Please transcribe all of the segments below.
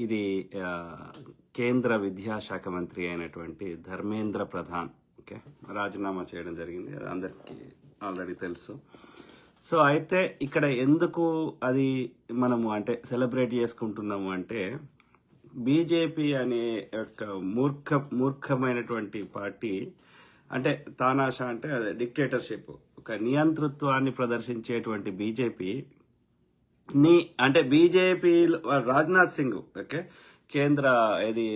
ఇది ఆ, కేంద్ర విద్యాశాఖ మంత్రి అయినటువంటి ధర్మేంద్ర ప్రధాన్ ఓకే రాజీనామా చేయడం జరిగింది. అది అందరికీ ఆల్రెడీ తెలుసు. సో అయితే ఇక్కడ ఎందుకు అది మనము అంటే సెలబ్రేట్ చేసుకుంటున్నాము అంటే బీజేపీ అనే యొక్క మూర్ఖమైనటువంటి పార్టీ అంటే తానాషా అంటే అదే డిక్టేటర్షిప్ ఒక నియంతృత్వాన్ని ప్రదర్శించేటువంటి బీజేపీ అంటే బీజేపీ రాజ్నాథ్ సింగ్ ఓకే కేంద్ర ఇది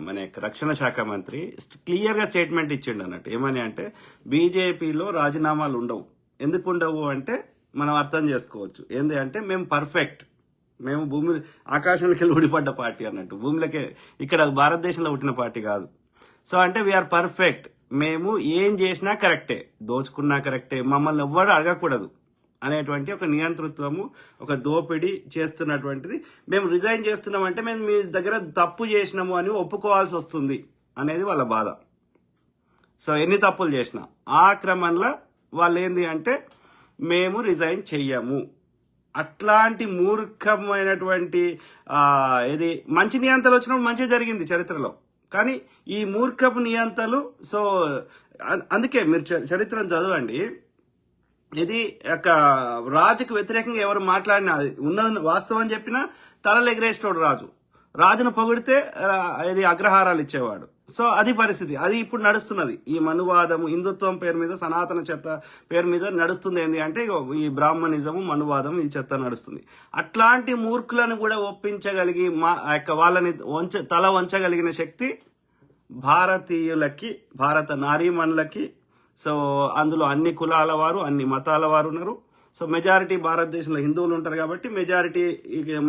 మన యొక్క రక్షణ శాఖ మంత్రి క్లియర్ గా స్టేట్మెంట్ ఇచ్చిండు అన్నట్టు. ఏమని అంటే బీజేపీలో రాజీనామాలు ఉండవు. ఎందుకు ఉండవు అంటే మనం అర్థం చేసుకోవచ్చు. ఏంది అంటే మేము పర్ఫెక్ట్, మేము భూమి ఆకాశానికి వెళ్ళి ఊడిపడ్డ పార్టీ అన్నట్టు. భూమిలోకి ఇక్కడ భారతదేశంలో పుట్టిన పార్టీ కాదు. సో అంటే వీఆర్ పర్ఫెక్ట్, మేము ఏం చేసినా కరెక్టే, దోచుకున్నా కరెక్టే, మమ్మల్ని ఎవ్వరు అడగకూడదు అనేటువంటి ఒక నియంతృత్వము ఒక దోపిడీ చేస్తున్నటువంటిది. మేము రిజైన్ చేస్తున్నామంటే మేము మీ దగ్గర తప్పు చేసినాము అని ఒప్పుకోవాల్సి వస్తుంది అనేది వాళ్ళ బాధ. సో ఎన్ని తప్పులు చేసినా ఆ క్రమంలో వాళ్ళు ఏంది అంటే మేము రిజైన్ చెయ్యము. అట్లాంటి మూర్ఖమైనటువంటి ఇది మంచి నియంతలు వచ్చినప్పుడు మంచిగా జరిగింది చరిత్రలో. కానీ ఈ మూర్ఖపు నియంతలు సో అందుకే మీరు చరిత్రను చదవండి. ఇది ఒక రాజుకు వ్యతిరేకంగా ఎవరు మాట్లాడినా ఉన్నది వాస్తవం చెప్పినా తలలు ఎగరేసేటోడు రాజును పొగిడితే ఇది అగ్రహారాలు ఇచ్చేవాడు. సో అది పరిస్థితి. అది ఇప్పుడు నడుస్తున్నది. ఈ మనువాదము హిందుత్వం పేరు మీద సనాతన చెత్త పేరు మీద నడుస్తుంది. ఏంటి అంటే ఈ బ్రాహ్మణిజము మనువాదం ఈ చెత్త నడుస్తుంది. అట్లాంటి మూర్ఖులను కూడా ఒప్పించగలిగి వాళ్ళని తల వంచగలిగిన శక్తి భారతీయులకి, భారత నారీమణులకి. సో అందులో అన్ని కులాల వారు అన్ని మతాల వారు ఉన్నారు. సో మెజారిటీ భారతదేశంలో హిందువులు ఉంటారు కాబట్టి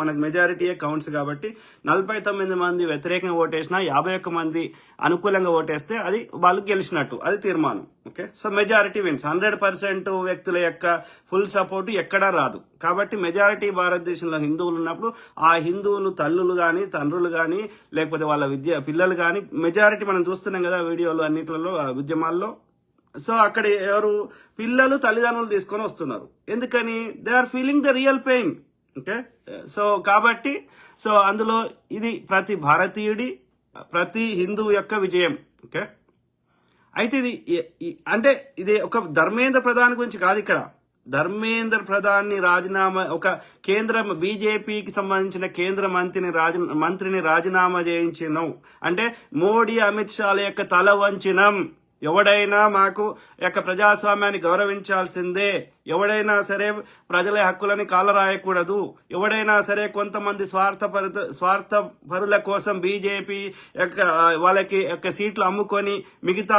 మనకు మెజారిటీయే కౌంట్స్ కాబట్టి 49 మంది వ్యతిరేకంగా ఓటేసినా 51 మంది అనుకూలంగా ఓటేస్తే అది వాళ్ళు గెలిచినట్టు, అది తీర్మానం. Okay so majority wins. 100% వ్యక్తుల యొక్క ఫుల్ సపోర్ట్ ఎక్కడా రాదు. కాబట్టి మెజారిటీ భారతదేశంలో హిందువులు ఉన్నప్పుడు ఆ హిందువులు తల్లులు కానీ తండ్రులు కానీ లేకపోతే వాళ్ళ పిల్లలు కానీ మెజారిటీ మనం చూస్తున్నాం కదా వీడియోలు అన్నిట్లలో ఉద్యమాల్లో. సో అక్కడ ఎవరు పిల్లలు తల్లిదండ్రులు తీసుకొని వస్తున్నారు. ఎందుకని? They are feeling the real pain. Okay so కాబట్టి సో అందులో ఇది ప్రతి భారతీయుడి ప్రతి హిందువు యొక్క విజయం. ఓకే అయితే ఇది ఒక ధర్మేంద్ర ప్రధాన్ గురించి కాదు. ఇక్కడ ధర్మేంద్ర ప్రధాన్ రాజీనామా ఒక కేంద్ర బీజేపీకి సంబంధించిన కేంద్ర మంత్రిని రాజీనామా చేయించినాం అంటే మోడీ అమిత్ షాల యొక్క తల వంచినం. ఎవడైనా మాకు యొక్క ప్రజాస్వామ్యాన్ని గౌరవించాల్సిందే. ఎవడైనా సరే ప్రజల హక్కులని కాలరాయకూడదు. ఎవడైనా సరే కొంతమంది స్వార్థ పరుల కోసం బీజేపీ వాళ్ళకి సీట్లు అమ్ముకొని మిగతా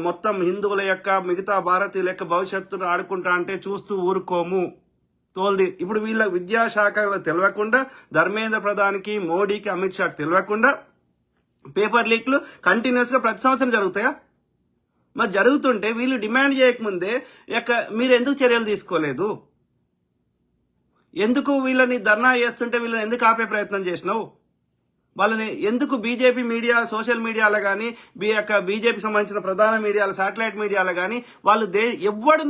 మొత్తం హిందువుల యొక్క మిగతా భారతీయుల యొక్క భవిష్యత్తును ఆడుకుంటా అంటే చూస్తూ ఊరుకోము. తోల్ది. ఇప్పుడు వీళ్ళ విద్యాశాఖలో తెలియకుండా ధర్మేంద్ర ప్రధాన్కి మోడీకి అమిత్ షాకి తెలియకుండా పేపర్ లీక్లు కంటిన్యూస్ గా ప్రతి సంవత్సరం జరుగుతాయా? మరి జరుగుతుంటే వీళ్ళు డిమాండ్ చేయకముందే మీరు ఎందుకు చర్యలు తీసుకోలేదు? ఎందుకు వీళ్ళని ధర్నా చేస్తుంటే వీళ్ళని ఎందుకు ఆపే ప్రయత్నం చేసినావు? వాళ్ళని ఎందుకు బీజేపీ మీడియా సోషల్ మీడియాలో కానీ బీజేపీ సంబంధించిన ప్రధాన మీడియాల శాటిలైట్ మీడియాలో కానీ వాళ్ళు ఎవడు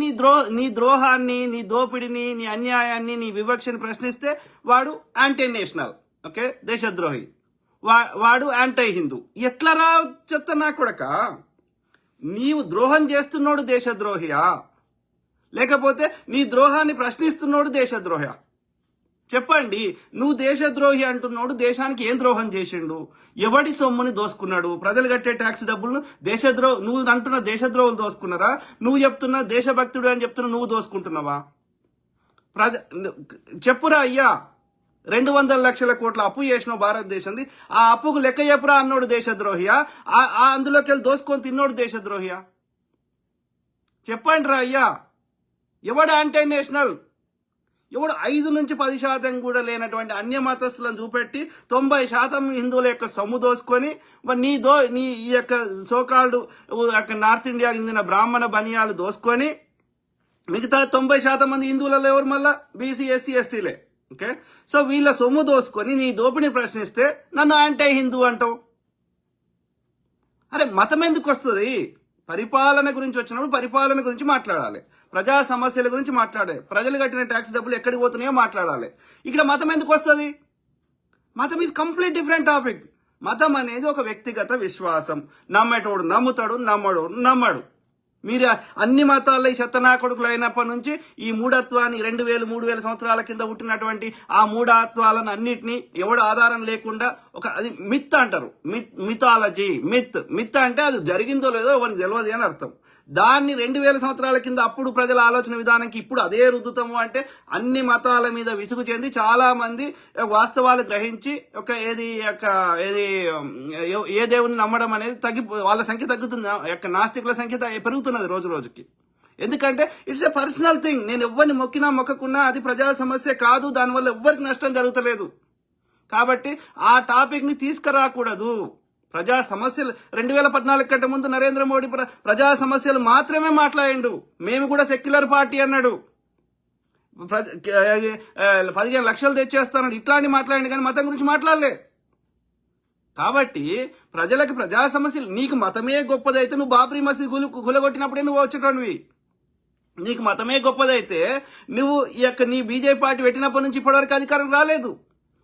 నీ ద్రోహాన్ని నీ దోపిడిని నీ అన్యాయాన్ని నీ వివక్షని ప్రశ్నిస్తే వాడు యాంటీ నేషనల్ ఓకే దేశద్రోహి, వాడు యాంటీ హిందూ. ఎట్లా రా చెత్త నా కొడక? నీవు ద్రోహం చేస్తున్నోడు దేశద్రోహియా లేకపోతే నీ ద్రోహాన్ని ప్రశ్నిస్తున్నోడు దేశద్రోహి? చెప్పండి. నువ్వు దేశద్రోహి అంటున్నోడు దేశానికి ఏం ద్రోహం చేసిండు? ఎవడి సొమ్ముని దోసుకున్నాడు? ప్రజలు కట్టే ట్యాక్స్ డబ్బులను నువ్వు అంటున్న దేశద్రోహులు దోసుకున్నారా? నువ్వు చెప్తున్నా దేశభక్తుడు అని చెప్తున్నా నువ్వు దోసుకుంటున్నావా? చెప్పురా అయ్యా. 200 లక్షల కోట్ల అప్పు చేసినావు భారతదేశంది. ఆ అప్పుకు లెక్క చెప్పురా అన్నోడు దేశద్రోహియా? అందులోకి వెళ్ళి దోసుకొని తిన్నోడు దేశద్రోహియా? చెప్పండి రా అయ్యా. ఎవడు యాంటీ నేషనల్? ఎవడు 5 నుంచి 10% కూడా లేనటువంటి అన్య మతస్థులను చూపెట్టి 90% హిందువుల యొక్క సొమ్ము దోసుకొని నీ ఈ యొక్క సోకాల్డ్ నార్త్ ఇండియాకి చెందిన బ్రాహ్మణ బనియాలు దోసుకొని మిగతా 90% మంది హిందువులలో ఎవరు? మళ్ళా బీసీ ఎస్సీ ఎస్టీలే. ఓకే సో వీళ్ళ సొమ్ము దోసుకొని నీ దోపిని ప్రశ్నిస్తే నన్ను యాంటీ హిందూ అంటావు. అరే మతం ఎందుకు వస్తుంది? పరిపాలన గురించి వచ్చినప్పుడు పరిపాలన గురించి మాట్లాడాలి, ప్రజా సమస్యల గురించి మాట్లాడాలి, ప్రజలు కట్టిన ట్యాక్స్ డబ్బులు ఎక్కడికి పోతున్నాయో మాట్లాడాలి. ఇక్కడ మతం ఎందుకు వస్తుంది? మతం ఈజ్ కంప్లీట్ డిఫరెంట్ టాపిక్. మతం అనేది ఒక వ్యక్తిగత విశ్వాసం. నమ్మేటోడు నమ్ముతాడు, నమ్మడోడు నమ్మడు. మీరు అన్ని మతాల్లో ఈ శతనాకొడుకులు అయినప్పటి నుంచి ఈ మూఢత్వాన్ని 2000-3000 సంవత్సరాల కింద పుట్టినటువంటి ఆ మూఢత్వాలను అన్నిటినీ ఎవడు ఆధారం లేకుండా అది మిత్ అంటారు. మిథాలజీ, మిత్ అంటే అది జరిగిందో లేదో ఎవరికి తెలియదు అని అర్థం. దాన్ని 2000 సంవత్సరాల కింద అప్పుడు ప్రజల ఆలోచన విధానానికి ఇప్పుడు అదే రుద్దుతాము అంటే అన్ని మతాల మీద విసుగు చెంది చాలా మంది వాస్తవాలు గ్రహించి ఏ దేవుని నమ్మడం అనేది వాళ్ళ సంఖ్య తగ్గుతుంది. నాస్తికుల సంఖ్య పెరుగుతున్నది రోజు రోజుకి. ఎందుకంటే ఇట్స్ ఏ పర్సనల్ థింగ్. నేను ఎవరిని మొక్కినా మొక్కకున్నా అది ప్రజా సమస్య కాదు, దానివల్ల ఎవ్వరికి నష్టం జరుగుతలేదు. కాబట్టి ఆ టాపిక్ ని తీసుకురాకూడదు. ప్రజా సమస్యలు 2014 కంటే ముందు నరేంద్ర మోడీ ప్రజా సమస్యలు మాత్రమే మాట్లాడిండు. మేము కూడా సెక్యులర్ పార్టీ అన్నాడు. 15 లక్షలు తెచ్చేస్తానడు. ఇట్లాంటి మాట్లాడిండు కానీ మతం గురించి మాట్లాడలే. కాబట్టి ప్రజలకు ప్రజా సమస్యలు, నీకు మతమే గొప్పదైతే నువ్వు బాబ్రీ మసీద్ గులగొట్టినప్పుడే నువ్వు వచ్చేటోనివి. నీకు మతమే గొప్పదైతే నువ్వు నీ బీజేపీ పార్టీ పెట్టినప్పటి నుంచి ఇప్పటివరకు అధికారం రాలేదు.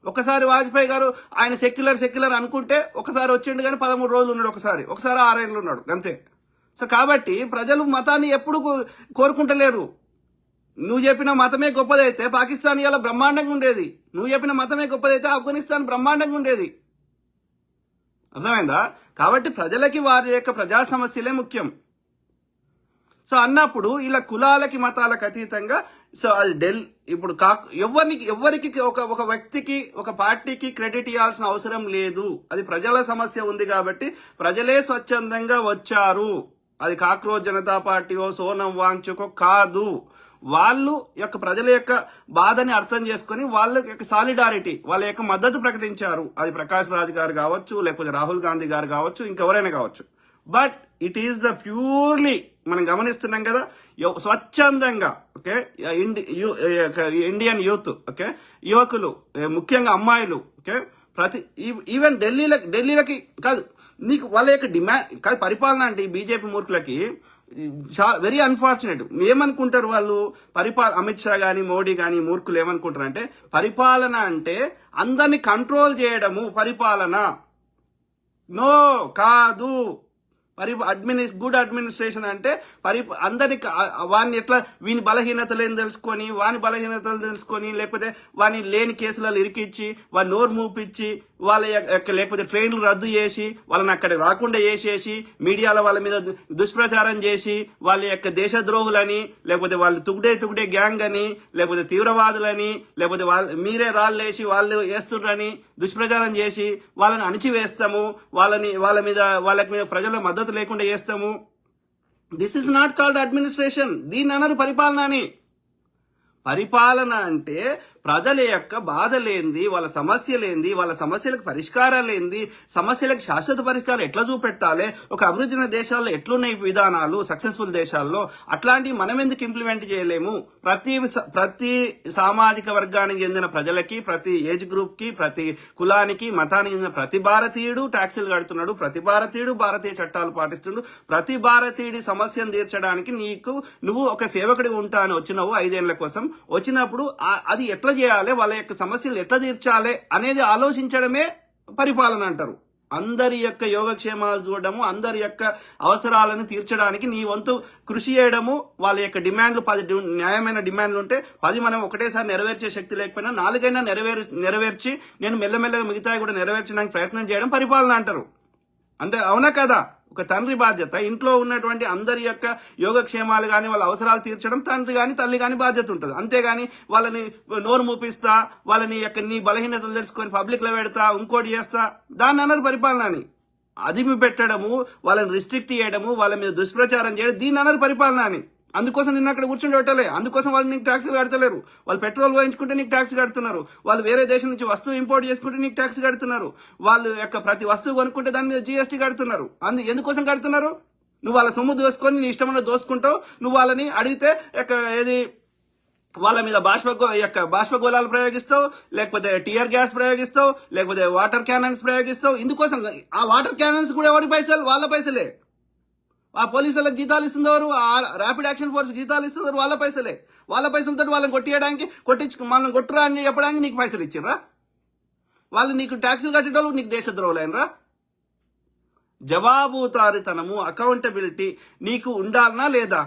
ఒకసారి వాజ్పేయి గారు ఆయన సెక్యులర్ అనుకుంటే ఒకసారి వచ్చిండు కానీ 13 రోజులు ఉన్నాడు, ఒకసారి 6 ఏళ్ళు ఉన్నాడు అంతే. సో కాబట్టి ప్రజలు మతాన్ని ఎప్పుడు కోరుకుంటలేరు. నువ్వు చెప్పిన మతమే గొప్పదైతే పాకిస్తాన్ ఇలా బ్రహ్మాండంగా ఉండేది. నువ్వు చెప్పిన మతమే గొప్పదైతే ఆఫ్ఘనిస్తాన్ బ్రహ్మాండంగా ఉండేది. అర్థమైందా? కాబట్టి ప్రజలకి వారి యొక్క ప్రజా సమస్యలే ముఖ్యం. సో అన్నప్పుడు ఇలా కులాలకి మతాలకు అతీతంగా సో అది ఇప్పుడు ఎవరికి ఒక వ్యక్తికి ఒక పార్టీకి క్రెడిట్ ఇవ్వాల్సిన అవసరం లేదు. అది ప్రజల సమస్య ఉంది కాబట్టి ప్రజలే స్వచ్ఛందంగా వచ్చారు. అది కాక్రోచ్ జనతా పార్టీయో సోనం వాంగ్చుకో కాదు. వాళ్ళు యొక్క ప్రజల యొక్క బాధని అర్థం చేసుకుని వాళ్ళ యొక్క సాలిడారిటీ, వాళ్ళ యొక్క మద్దతు ప్రకటించారు. అది ప్రకాష్ రాజ్ గారు కావచ్చు, లేకపోతే రాహుల్ గాంధీ గారు కావచ్చు, ఇంకెవరైనా కావచ్చు. But it is the purely మనం గమనిస్తున్నాం కదా, స్వచ్ఛందంగా ఓకే ఇండియన్ యూత్ ఓకే యువకులు, ముఖ్యంగా అమ్మాయిలు ఓకే ఈవెన్ ఢిల్లీలకి కాదు, నీకు వాళ్ళ యొక్క డిమాండ్ కాదు. పరిపాలన అంటే ఈ బీజేపీ మూర్ఖులకి వెరీ అన్ఫార్చునేట్. ఏమనుకుంటారు వాళ్ళు, అమిత్ షా గాని మోడీ గాని మూర్ఖులు ఏమనుకుంటారు అంటే పరిపాలన అంటే అందరిని కంట్రోల్ చేయడము పరిపాలన. నో, కాదు. గుడ్ అడ్మినిస్ట్రేషన్ అంటే అందరికి వాడిని ఎట్లా వీని బలహీనతలు తెలుసుకొని లేకపోతే వాని లేని కేసులలో ఇరికిచ్చి వాని నోరు మూపించి వాళ్ళ లేకపోతే ట్రైన్లు రద్దు చేసి వాళ్ళని అక్కడ రాకుండా చేసేసి మీడియాలో వాళ్ళ మీద దుష్ప్రచారం చేసి వాళ్ళ యొక్క దేశద్రోహులని లేకపోతే వాళ్ళు తుగుడే గ్యాంగ్ అని లేకపోతే తీవ్రవాదులని లేకపోతే మీరే రాళ్ళేసి వాళ్ళు వేస్తుండ్రని దుష్ప్రచారం చేసి వాళ్ళని అణిచివేస్తాము, వాళ్ళకి మీద ప్రజల మద్దతు లేకుండా చేస్తాము. This is not called administration. దీన్ని అన్నారు పరిపాలన అని. పరిపాలన అంటే ప్రజల యొక్క బాధ లేనిది, వాళ్ళ సమస్య లేనిది, వాళ్ళ సమస్యలకు పరిష్కారాలు లేనిది, సమస్యలకు శాశ్వత పరిష్కారం ఎట్లా చూపెట్టాలి, ఒక అభివృద్ధి దేశాల్లో ఎట్లున్నాయి విధానాలు సక్సెస్ఫుల్ దేశాల్లో, అట్లాంటివి మనం ఎందుకు ఇంప్లిమెంట్ చేయలేము? ప్రతి సామాజిక వర్గానికి చెందిన ప్రజలకి, ప్రతి ఏజ్ గ్రూప్ కి, ప్రతి కులానికి, మతానికి చెందిన ప్రతి భారతీయుడు ట్యాక్సులు కడుతున్నాడు, ప్రతి భారతీయుడు భారతీయ చట్టాలు పాటిస్తున్నాడు. ప్రతి భారతీయుడి సమస్యను తీర్చడానికి నువ్వు ఒక సేవకుడిగా ఉంటా అని వచ్చినావు 5 ఏళ్ల కోసం. వచ్చినప్పుడు అది ఎట్లా చేయాలి, వాళ్ళ యొక్క సమస్యలు ఎట్లా తీర్చాలి అనేది ఆలోచించడమే పరిపాలన అంటారు. అందరి యొక్క యోగక్షేమాలు చూడడము, అందరి యొక్క అవసరాలను తీర్చడానికి నీ వంతు కృషి చేయడము, వాళ్ళ యొక్క డిమాండ్లు 10 న్యాయమైన డిమాండ్లు ఉంటే 10 మనం ఒకటేసారి నెరవేర్చే శక్తి లేకపోయినా 4 అయినా నెరవేర్చి నేను మెల్లమెల్లగా మిగతా కూడా నెరవేర్చడానికి ప్రయత్నం చేయడం పరిపాలన అంటారు. అంతే అవునా కదా? ఒక తండ్రి బాధ్యత, ఇంట్లో ఉన్నటువంటి అందరి యొక్క యోగక్షేమాలు కానీ వాళ్ళ అవసరాలు తీర్చడం తండ్రి కానీ తల్లి కానీ బాధ్యత ఉంటుంది. అంతేగాని వాళ్ళని నోరు మూపిస్తా, వాళ్ళని నీ బలహీనతలు తెలుసుకొని పబ్లిక్ లో పెడతా, ఇంకోటి చేస్తా, దాన్ని అన్నారు పరిపాలన అని. అదిమి పెట్టడము, వాళ్ళని రిస్ట్రిక్ట్ చేయడము, వాళ్ళ మీద దుష్ప్రచారం చేయడం, దీన్ని అన్నారు పరిపాలన అని. అందుకోసం నిన్న అక్కడ కూర్చుని పెట్టలే, అందుకోసం వాళ్ళు నీకు ట్యాక్సీలు కడతలేరు. వాళ్ళు పెట్రోల్ పోయించుకుంటే నీకు ట్యాక్స్ కడుతున్నారు, వాళ్ళు వేరే దేశం నుంచి వస్తువు ఇంపోర్ట్ చేసుకుంటే నీకు ట్యాక్స్ కడుతున్నారు, వాళ్ళు యొక్క ప్రతి వస్తువు కొనుక్కుంటే దాని మీద జీఎస్టీ కడుతున్నారు. ఎందుకోసం కడుతున్నారు? నువ్వు వాళ్ళ సొమ్ము దోసుకొని నీ ఇష్టమైన దోసుకుంటావు. నువ్వు వాళ్ళని అడిగితే వాళ్ళ మీద బాష్పగోళాలు ప్రయోగిస్తావు, లేకపోతే టియర్ గ్యాస్ ప్రయోగిస్తావు, లేకపోతే వాటర్ క్యానన్స్ ప్రయోగిస్తావు. ఇందుకోసం ఆ వాటర్ క్యానన్స్ కూడా ఎవరి పైసలు? వాళ్ళ పైసలే. ఆ పోలీసులకు జీతాలు ఇస్తుంది ఎవరు? ఆ ర్యాపిడ్ యాక్షన్ ఫోర్స్ జీతాలు ఇస్తుంది వాళ్ళ పైసలే. వాళ్ళ పైసలతో వాళ్ళని కొట్టించి మనం కొట్టురా అని చెప్పడానికి నీకు పైసలు ఇచ్చిర్రా? వాళ్ళు నీకు ట్యాక్సులు కట్టేటోళ్ళు నీకు దేశద్రోహులైనరా? జవాబుదారీతనము, అకౌంటబిలిటీ నీకు ఉండాలనా లేదా?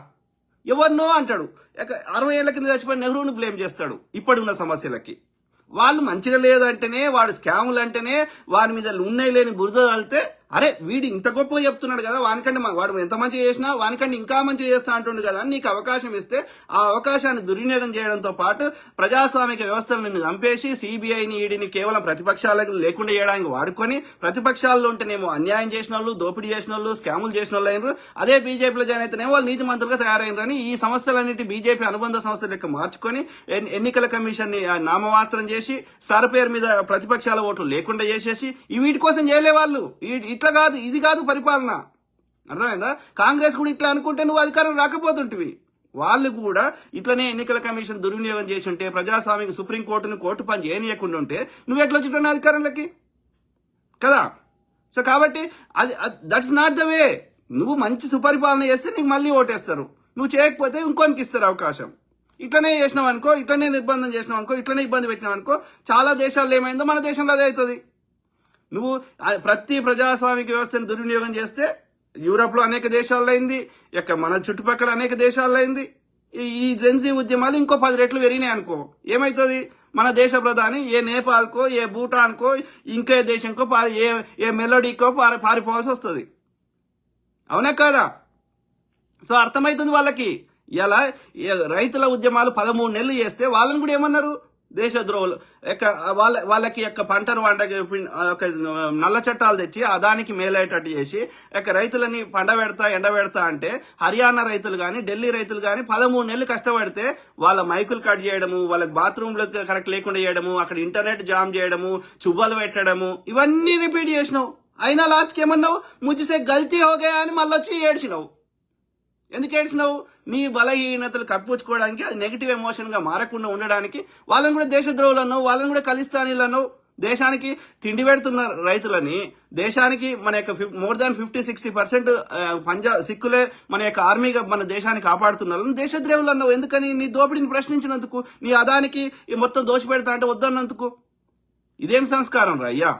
ఎవరినో అంటాడు, 60 ఏళ్ల కింద చచ్చిపోయిన నెహ్రూని బ్లేమ్ చేస్తాడు ఇప్పుడున్న సమస్యలకి. వాళ్ళు మంచిగా లేదంటేనే, వాడు స్కాములు అంటేనే, వాడి మీద ఉన్నాయి లేని బురద వెళ్తే, అరే వీడు ఇంత గొప్పగా చెప్తున్నాడు కదా, వానికంటే వాడు ఎంత మంచిగా చేసినా వానికంటే ఇంకా మంచిగా చేస్తా అంటుండు కదా అని నీకు అవకాశం ఇస్తే, ఆ అవకాశాన్ని దుర్వినియోగం చేయడంతో పాటు ప్రజాస్వామిక వ్యవస్థను నిన్ను చంపేసి సిబిఐని, ఈడీని కేవలం ప్రతిపక్షాలకు లేకుండా చేయడానికి వాడుకొని, ప్రతిపక్షాల్లో ఉంటేనేమో అన్యాయం చేసిన వాళ్ళు, దోపిడీ చేసిన వాళ్ళు, స్కాములు చేసిన వాళ్ళు అయినరు. అదే బీజేపీలో జాయిన్ అయితేనేమో వాళ్ళు నీతి మంత్రులుగా తయారైనరని ఈ సంస్థలన్నింటి బీజేపీ అనుబంధ సంస్థల లెక్క మార్చుకొని ఎన్నికల కమిషన్ ని నామమాత్రం చేసి సార్ పేరు మీద ప్రతిపక్షాల ఓట్లు లేకుండా చేసేసి వీటి కోసం చేయలే వాళ్ళు. ఇట్లా కాదు, ఇది కాదు పరిపాలన. అర్థమైందా? కాంగ్రెస్ కూడా ఇట్లా అనుకుంటే నువ్వు అధికారం రాకపోతుంటివి. వాళ్ళు కూడా ఇట్లనే ఎన్నికల కమిషన్ దుర్వినియోగం చేసి ఉంటే, ప్రజాస్వామిక సుప్రీంకోర్టును కోర్టు పని చేయనీయకుండా ఉంటే నువ్వు ఎట్లా వచ్చిన అధికారంలోకి కదా? సో కాబట్టి అది దట్స్ నాట్ ద వే. నువ్వు మంచి సుపరిపాలన చేస్తే నీకు మళ్ళీ ఓటేస్తారు, నువ్వు చేయకపోతే ఇంకోనికి ఇస్తారు అవకాశం. ఇట్లనే చేసినావు అనుకో, ఇట్లనే నిర్బంధం చేసినావు అనుకో, ఇట్లనే ఇబ్బంది పెట్టినావు అనుకో, చాలా దేశాల్లో ఏమైందో మన దేశంలో అదే అవుతుంది. నువ్వు ప్రతి ప్రజాస్వామిక వ్యవస్థను దుర్వినియోగం చేస్తే యూరోప్లో అనేక దేశాల్లో అయింది, మన చుట్టుపక్కల అనేక దేశాల్లో అయింది. ఈ జెన్జీ ఉద్యమాలు ఇంకో 10 రెట్లు పెరిగినాయి అనుకో, ఏమవుతుంది? మన దేశ ప్రధాని ఏ నేపాల్కో, ఏ భూటాన్కో, ఇంకే దేశంకో ఏ మెలోడీకో పారిపోవాల్సి వస్తుంది. అవునా కాదా? సో అర్థమవుతుంది వాళ్ళకి. ఇలా రైతుల ఉద్యమాలు 13 నెలలు చేస్తే వాళ్ళని కూడా ఏమన్నారు? దేశద్రోహులు. వాళ్ళకి పంటను నల్ల చట్టాలు తెచ్చి దానికి మేలయ్యేటట్టు చేసి రైతులని ఎండబెడతా అంటే, హర్యానా రైతులు కానీ, ఢిల్లీ రైతులు కానీ 13 నెలలు కష్టపడితే వాళ్ళ మైకులు కట్ చేయడము, వాళ్ళకి బాత్రూంలో కరెక్ట్ లేకుండా చేయడము, అక్కడ ఇంటర్నెట్ జామ్ చేయడము, చువ్వలు పెట్టడము, ఇవన్నీ రిపీట్ చేసినావు. అయినా లాస్ట్కి ఏమన్నావు? ముచ్చిసే గల్తీ హోగా అని మళ్ళీ వచ్చి ఏడ్చినావు. ఎందుకు ఏడ్చినావు? నీ బలహీనతలు కప్పించుకోవడానికి, అది నెగిటివ్ ఎమోషన్ గా మారకుండా ఉండడానికి. వాళ్ళని కూడా దేశద్రోహులను, వాళ్ళని కూడా ఖలిస్తానీలను, దేశానికి తిండి పెడుతున్న రైతులని, దేశానికి మన యొక్క మోర్ దాన్ 50-60% పంజాబ్ సిక్కులే మన యొక్క ఆర్మీగా మన దేశాన్ని కాపాడుతున్నారు. దేశద్రోహులు అన్నావు. ఎందుకని? నీ దోపిడీని ప్రశ్నించినందుకు, నీ అదానికి మొత్తం దోషి పెడతా అంటే వద్దన్నందుకు. ఇదేం సంస్కారం రా అయ్యా?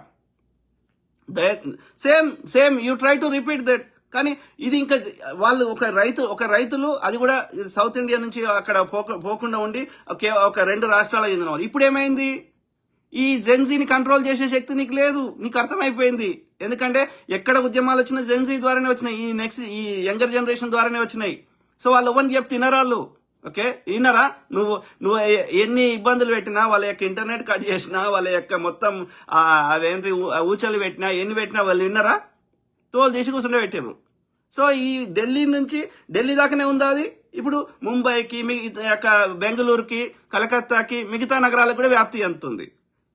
Same you try to repeat that. కానీ ఇది ఇంకా వాళ్ళు ఒక రైతులు, అది కూడా సౌత్ ఇండియా నుంచి అక్కడ పోకుండా ఉండి ఒక 2 రాష్ట్రాల చెందిన వాళ్ళు. ఇప్పుడు ఏమైంది? ఈ జెన్జీని కంట్రోల్ చేసే శక్తి నీకు లేదు. నీకు అర్థమైపోయింది. ఎందుకంటే ఎక్కడ ఉద్యమాలు వచ్చినా జెన్జీ ద్వారానే వచ్చినాయి, ఈ యంగర్ జనరేషన్ ద్వారానే వచ్చినాయి. సో వాళ్ళు ఎవరిని చెప్తే తినరాళ్ళు. ఓకే, వినరా? నువ్వు ఎన్ని ఇబ్బందులు పెట్టినా, వాళ్ళ యొక్క ఇంటర్నెట్ కట్ చేసినా, వాళ్ళ యొక్క మొత్తం అవేంటి ఊచలు పెట్టినా, ఎన్ని పెట్టినా వాళ్ళు విన్నరా? తోలు తీసి కూర్చుండే పెట్టారు. సో ఈ ఢిల్లీ దాకానే ఉందా అది? ఇప్పుడు ముంబైకి, బెంగళూరుకి, కలకత్తాకి, మిగతా నగరాలకు కూడా వ్యాప్తి చెందుతుంది.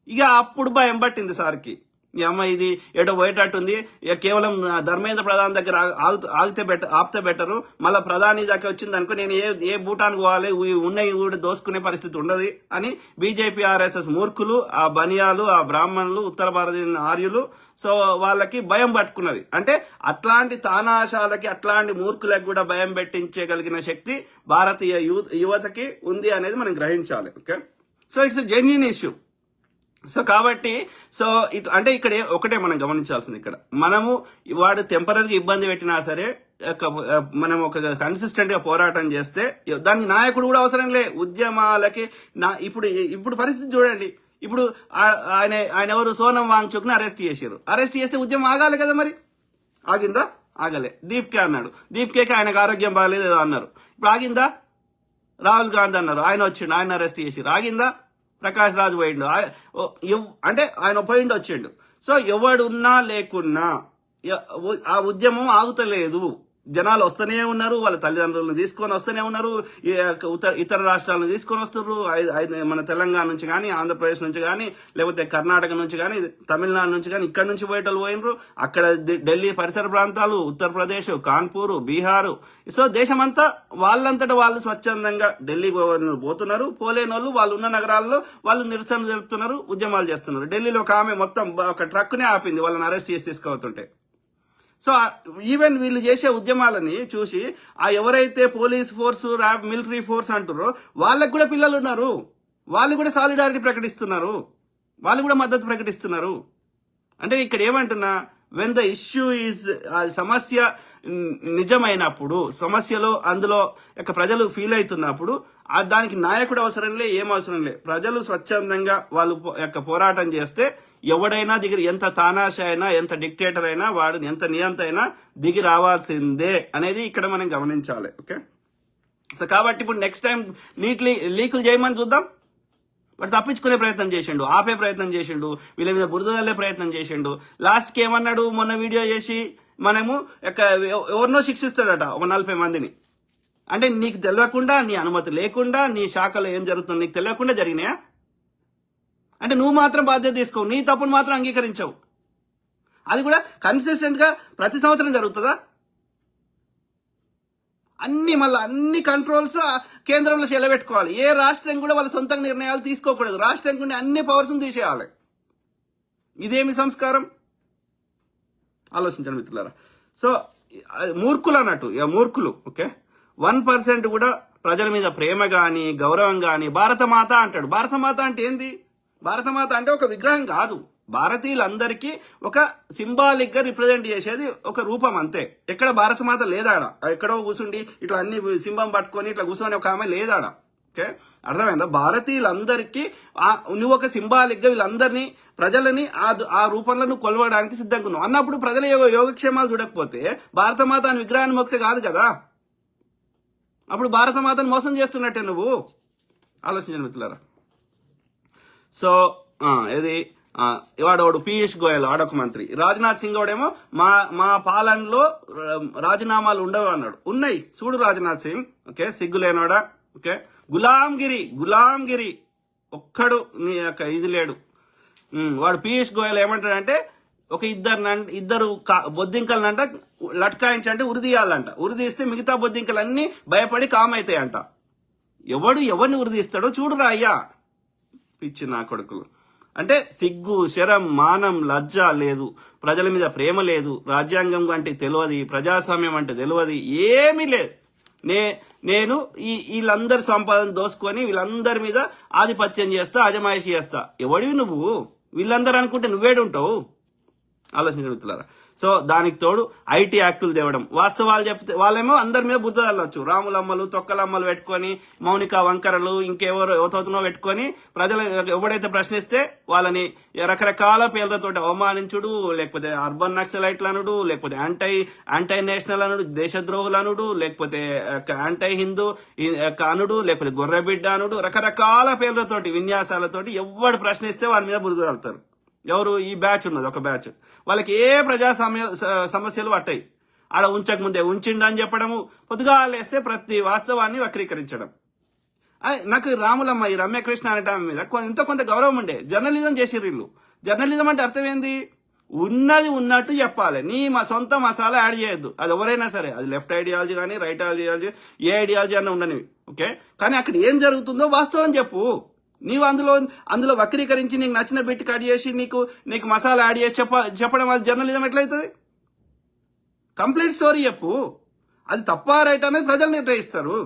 ఇక అప్పుడు భయం పట్టింది సార్కి. ఈ అమ్మ ఇది ఏటో పోయేటట్టుంది, ఇక కేవలం ధర్మేంద్ర ప్రధాన్ దగ్గర ఆపితే బెటరు, మళ్ళీ ప్రధాని దాకా వచ్చింది అనుకో, నేను ఏ భూటానికి పోవాలి, ఉన్నాయి కూడా దోసుకునే పరిస్థితి ఉండదు అని బీజేపీ ఆర్ఎస్ఎస్ మూర్ఖులు, ఆ బనియాలు, ఆ బ్రాహ్మణులు, ఉత్తర భారతీయ ఆర్యులు, సో వాళ్ళకి భయం పట్టుకున్నది. అంటే అట్లాంటి తానాశాలకి, అట్లాంటి మూర్ఖులకు కూడా భయం పెట్టించగలిగిన శక్తి భారతీయ యువతకి ఉంది అనేది మనం గ్రహించాలి. Okay, so it's genuine issue. So కాబట్టి అంటే ఇక్కడ ఒకటే మనం గమనించాల్సింది, ఇక్కడ మనము వాడు టెంపరీగా ఇబ్బంది పెట్టినా సరే మనం ఒక కన్సిస్టెంట్ గా పోరాటం చేస్తే దానికి నాయకుడు కూడా అవసరం లే. ఉద్యమాలకి ఇప్పుడు పరిస్థితి చూడండి. ఇప్పుడు ఆయన ఎవరు? సోనం వాంగ్చుక్ ని అరెస్ట్ చేశారు. అరెస్ట్ చేస్తే ఉద్యమం ఆగాలి కదా, మరి ఆగిందా? ఆగలే. దీప్కే అన్నాడు, దీప్కేకి ఆయనకు ఆరోగ్యం బాగాలేదు ఏదో అన్నారు. ఇప్పుడు ఆగిందా? రాహుల్ గాంధీ అన్నారు, ఆయన వచ్చిండు, ఆయన అరెస్ట్ చేశారు. ఆగిందా? ప్రకాష్ రాజ్ పోయిండు, అంటే ఆయన పోయిండు వచ్చిండు. సో ఎవడున్నా లేకున్నా ఆ ఉద్యమం ఆగుతలేదు. జనాలు వస్తూనే ఉన్నారు, వాళ్ళ తల్లిదండ్రులను తీసుకొని వస్తూనే ఉన్నారు, ఇతర రాష్ట్రాలను తీసుకొని వస్తున్నారు. మన తెలంగాణ నుంచి కానీ, ఆంధ్రప్రదేశ్ నుంచి కానీ, లేకపోతే కర్ణాటక నుంచి కానీ, తమిళనాడు నుంచి కానీ, ఇక్కడ నుంచి పోయేటోళ్ళు పోయినరు. అక్కడ ఢిల్లీ పరిసర ప్రాంతాలు, ఉత్తరప్రదేశ్, కాన్పూర్, బీహారు, సో దేశమంతా వాళ్ళంతటా వాళ్ళు స్వచ్ఛందంగా ఢిల్లీ పోతున్నారు. పోలేని వాళ్ళు ఉన్న నగరాల్లో వాళ్ళు నిరసన జరుపుతున్నారు, ఉద్యమాలు చేస్తున్నారు. ఢిల్లీలో ఒక ఆమె మొత్తం ఒక ట్రక్ నే ఆపింది వాళ్ళని అరెస్ట్ చేసి తీసుకుపోతుంటే. సో ఈవెన్ వీళ్ళు చేసే ఉద్యమాలని చూసి ఎవరైతే పోలీస్ ఫోర్స్, మిలిటరీ ఫోర్స్ అంటారో వాళ్ళకు కూడా పిల్లలు ఉన్నారు, వాళ్ళు కూడా సాలిడారిటీ ప్రకటిస్తున్నారు. వాళ్ళు కూడా మద్దతు ప్రకటిస్తున్నారు. అంటే ఇక్కడ ఏమంటున్నా, వెన్ ద ఇష్యూ ఈజ్, సమస్య నిజమైనప్పుడు, సమస్యలో అందులో ప్రజలు ఫీల్ అవుతున్నప్పుడు దానికి నాయకుడు అవసరం లే, ఏం అవసరం లే, ప్రజలు స్వచ్ఛందంగా వాళ్ళు పోరాటం చేస్తే ఎవడైనా దిగి, ఎంత తానాష అయినా, ఎంత డిక్టేటర్ అయినా, వాడు ఎంత నియంత అయినా దిగి రావాల్సిందే అనేది ఇక్కడ మనం గమనించాలి. ఓకే, సో కాబట్టి ఇప్పుడు నెక్స్ట్ టైం లీకులు చేయమని చూద్దాం. వాడు తప్పించుకునే ప్రయత్నం చేసిండు, ఆపే ప్రయత్నం చేసిండు, వీళ్ళ మీద బురద చల్లే ప్రయత్నం చేసిండు. లాస్ట్కి ఏమన్నాడు, మొన్న వీడియో చేసి మనము ఎవరినో శిక్షిస్తాడట ఒక 40 మందిని. అంటే నీకు తెలియకుండా, నీ అనుమతి లేకుండా, నీ శాఖలో ఏం జరుగుతుందో నీకు తెలియకుండా జరిగినాయా? అంటే నువ్వు మాత్రం బాధ్యత తీసుకోవు, నీ తప్పును మాత్రం అంగీకరించవు. అది కూడా కన్సిస్టెంట్గా ప్రతి సంవత్సరం జరుగుతుందా? అన్ని కంట్రోల్స్ కేంద్రంలో చెలబెట్టుకోవాలి. ఏ రాష్ట్రం కూడా వాళ్ళ సొంత నిర్ణయాలు తీసుకోకూడదు. రాష్ట్రం కూడా అన్ని పవర్స్ తీసేయాలి. ఇదేమి సంస్కారం? ఆలోచించండి మిత్రులారా. సో మూర్ఖులు అన్నట్టు, మూర్ఖులు. ఓకే, 1% కూడా ప్రజల మీద ప్రేమ గాని, గౌరవం గాని, భారతమాత అంటాడు. భారతమాత అంటే ఏంది? భారతమాత అంటే ఒక విగ్రహం కాదు, భారతీయులందరికీ ఒక సింబాలిక్ గా రిప్రజెంట్ చేసేది ఒక రూపం అంతే. ఎక్కడ భారతమాత లేదాడ, ఎక్కడో కూర్చుండి ఇట్లా అన్ని సింబం పట్టుకొని ఇట్లా కూర్చొని ఒక ఆమె లేదాడ. ఓకే, అర్థమైందా? భారతీయులందరికీ నువ్వు ఒక సింబాలిక్ గా వీళ్ళందరినీ, ప్రజలని ఆ రూపంలో నువ్వు కొలవడానికి సిద్ధంగా ఉన్నావు అన్నప్పుడు ప్రజల యోగక్షేమాలు చూడకపోతే భారతమాత అని విగ్రహాన్ని మొక్కితే కాదు కదా. అప్పుడు భారతమాతను మోసం చేస్తున్నట్టే నువ్వు. ఆలోచించండి మిత్రులారా. సో ఇది వాడోడు పీయూష్ గోయల్, ఆడొక మంత్రి. రాజ్నాథ్ సింగ్ వాడేమో మా పాలనలో రాజీనామాలు ఉండవు అన్నాడు. ఉన్నాయి, చూడు రాజ్నాథ్ సింగ్. ఓకే, సిగ్గులేనోడా. ఓకే, గులాంగిరి ఒక్కడు నీ యొక్క ఇది లేడు. వాడు పీయూష్ గోయల్ ఏమంటాడంటే, ఒక ఇద్దరు బొద్దింకలనంట లట్కాయించంటే ఉరిదీయాలంట. ఉరిదీస్తే మిగతా బొద్దింకలన్నీ భయపడి కామైతాయంట. ఎవరిని ఉరిదీస్తాడో చూడురా అయ్యా, పిచ్చి నా కొడుకులు. అంటే సిగ్గు, శరం, మానం, లజ్జ లేదు, ప్రజల మీద ప్రేమ లేదు, రాజ్యాంగం అంటే తెలియదు, ప్రజాస్వామ్యం అంటే తెలియదు, ఏమీ లేదు. నేను వీళ్ళందరి సంపాదన దోసుకొని వీళ్ళందరి మీద ఆధిపత్యం చేస్తా, అజమాయిషి చేస్తా. ఎవడివి నువ్వు? వీళ్ళందరూ అనుకుంటే నువ్వేడు ఉంటావు? ఆలోచించండి మిత్రులారా. సో దానికి తోడు ఐటీ యాక్టులు తేవడం. వాస్తవాలు చెప్తే వాళ్ళేమో అందరి మీద బుద్ధ వెళ్ళొచ్చు. రాములమ్మలు, తొక్కలమ్మలు పెట్టుకొని, మౌనిక వంకరలు, ఎవతోనో పెట్టుకొని ప్రజలు ఎవడైతే ప్రశ్నిస్తే వాళ్ళని రకరకాల పేర్లతోటి అవమానించుడు, లేకపోతే అర్బన్ నక్సలైట్లు అనుడు, లేకపోతే యాంటై నేషనల్ అనుడు, దేశద్రోహులు అనుడు, లేకపోతే యాంటై హిందూ అనుడు, లేకపోతే గొర్రెబిడ్డ అనుడు, రకరకాల పేర్లతోటి, విన్యాసాలతోటి ఎవడు ప్రశ్నిస్తే వాళ్ళ మీద బురద వెళ్తారు. ఎవరు? ఈ బ్యాచ్ ఉన్నది, ఒక బ్యాచ్. వాళ్ళకి ఏ సమస్యలు పట్టాయి. ఆడ ఉంచక ముందే ఉంచిండని చెప్పడము, పొద్దుగా లేస్తే ప్రతి వాస్తవాన్ని వక్రీకరించడం. నాకు రాములమ్మ, ఈ రమ్యకృష్ణ అనే మీద ఎంతో కొంత గౌరవం ఉండే. జర్నలిజం చేసిర్రు వీళ్ళు. జర్నలిజం అంటే అర్థం ఏంది? ఉన్నది ఉన్నట్టు చెప్పాలి. మా సొంత మసాలా యాడ్ చేయొద్దు. అది ఎవరైనా సరే, అది లెఫ్ట్ ఐడియాలజీ కానీ, రైట్ ఐడియాలజీ, ఏ ఐడియాలజీ అన్న ఉండనివి. ఓకే, కానీ అక్కడ ఏం జరుగుతుందో వాస్తవం చెప్పు. నీవు అందులో వక్రీకరించి నీకు నచ్చిన బిట్ కట్ చేసి నీకు మసాలా యాడ్ చేసి చెప్పడం అది జర్నలిజం ఎట్లయితుంది? కంప్లీట్ స్టోరీ చెప్పు. అది తప్ప రైట్ అనేది ప్రజలు నిర్ణయిస్తారు.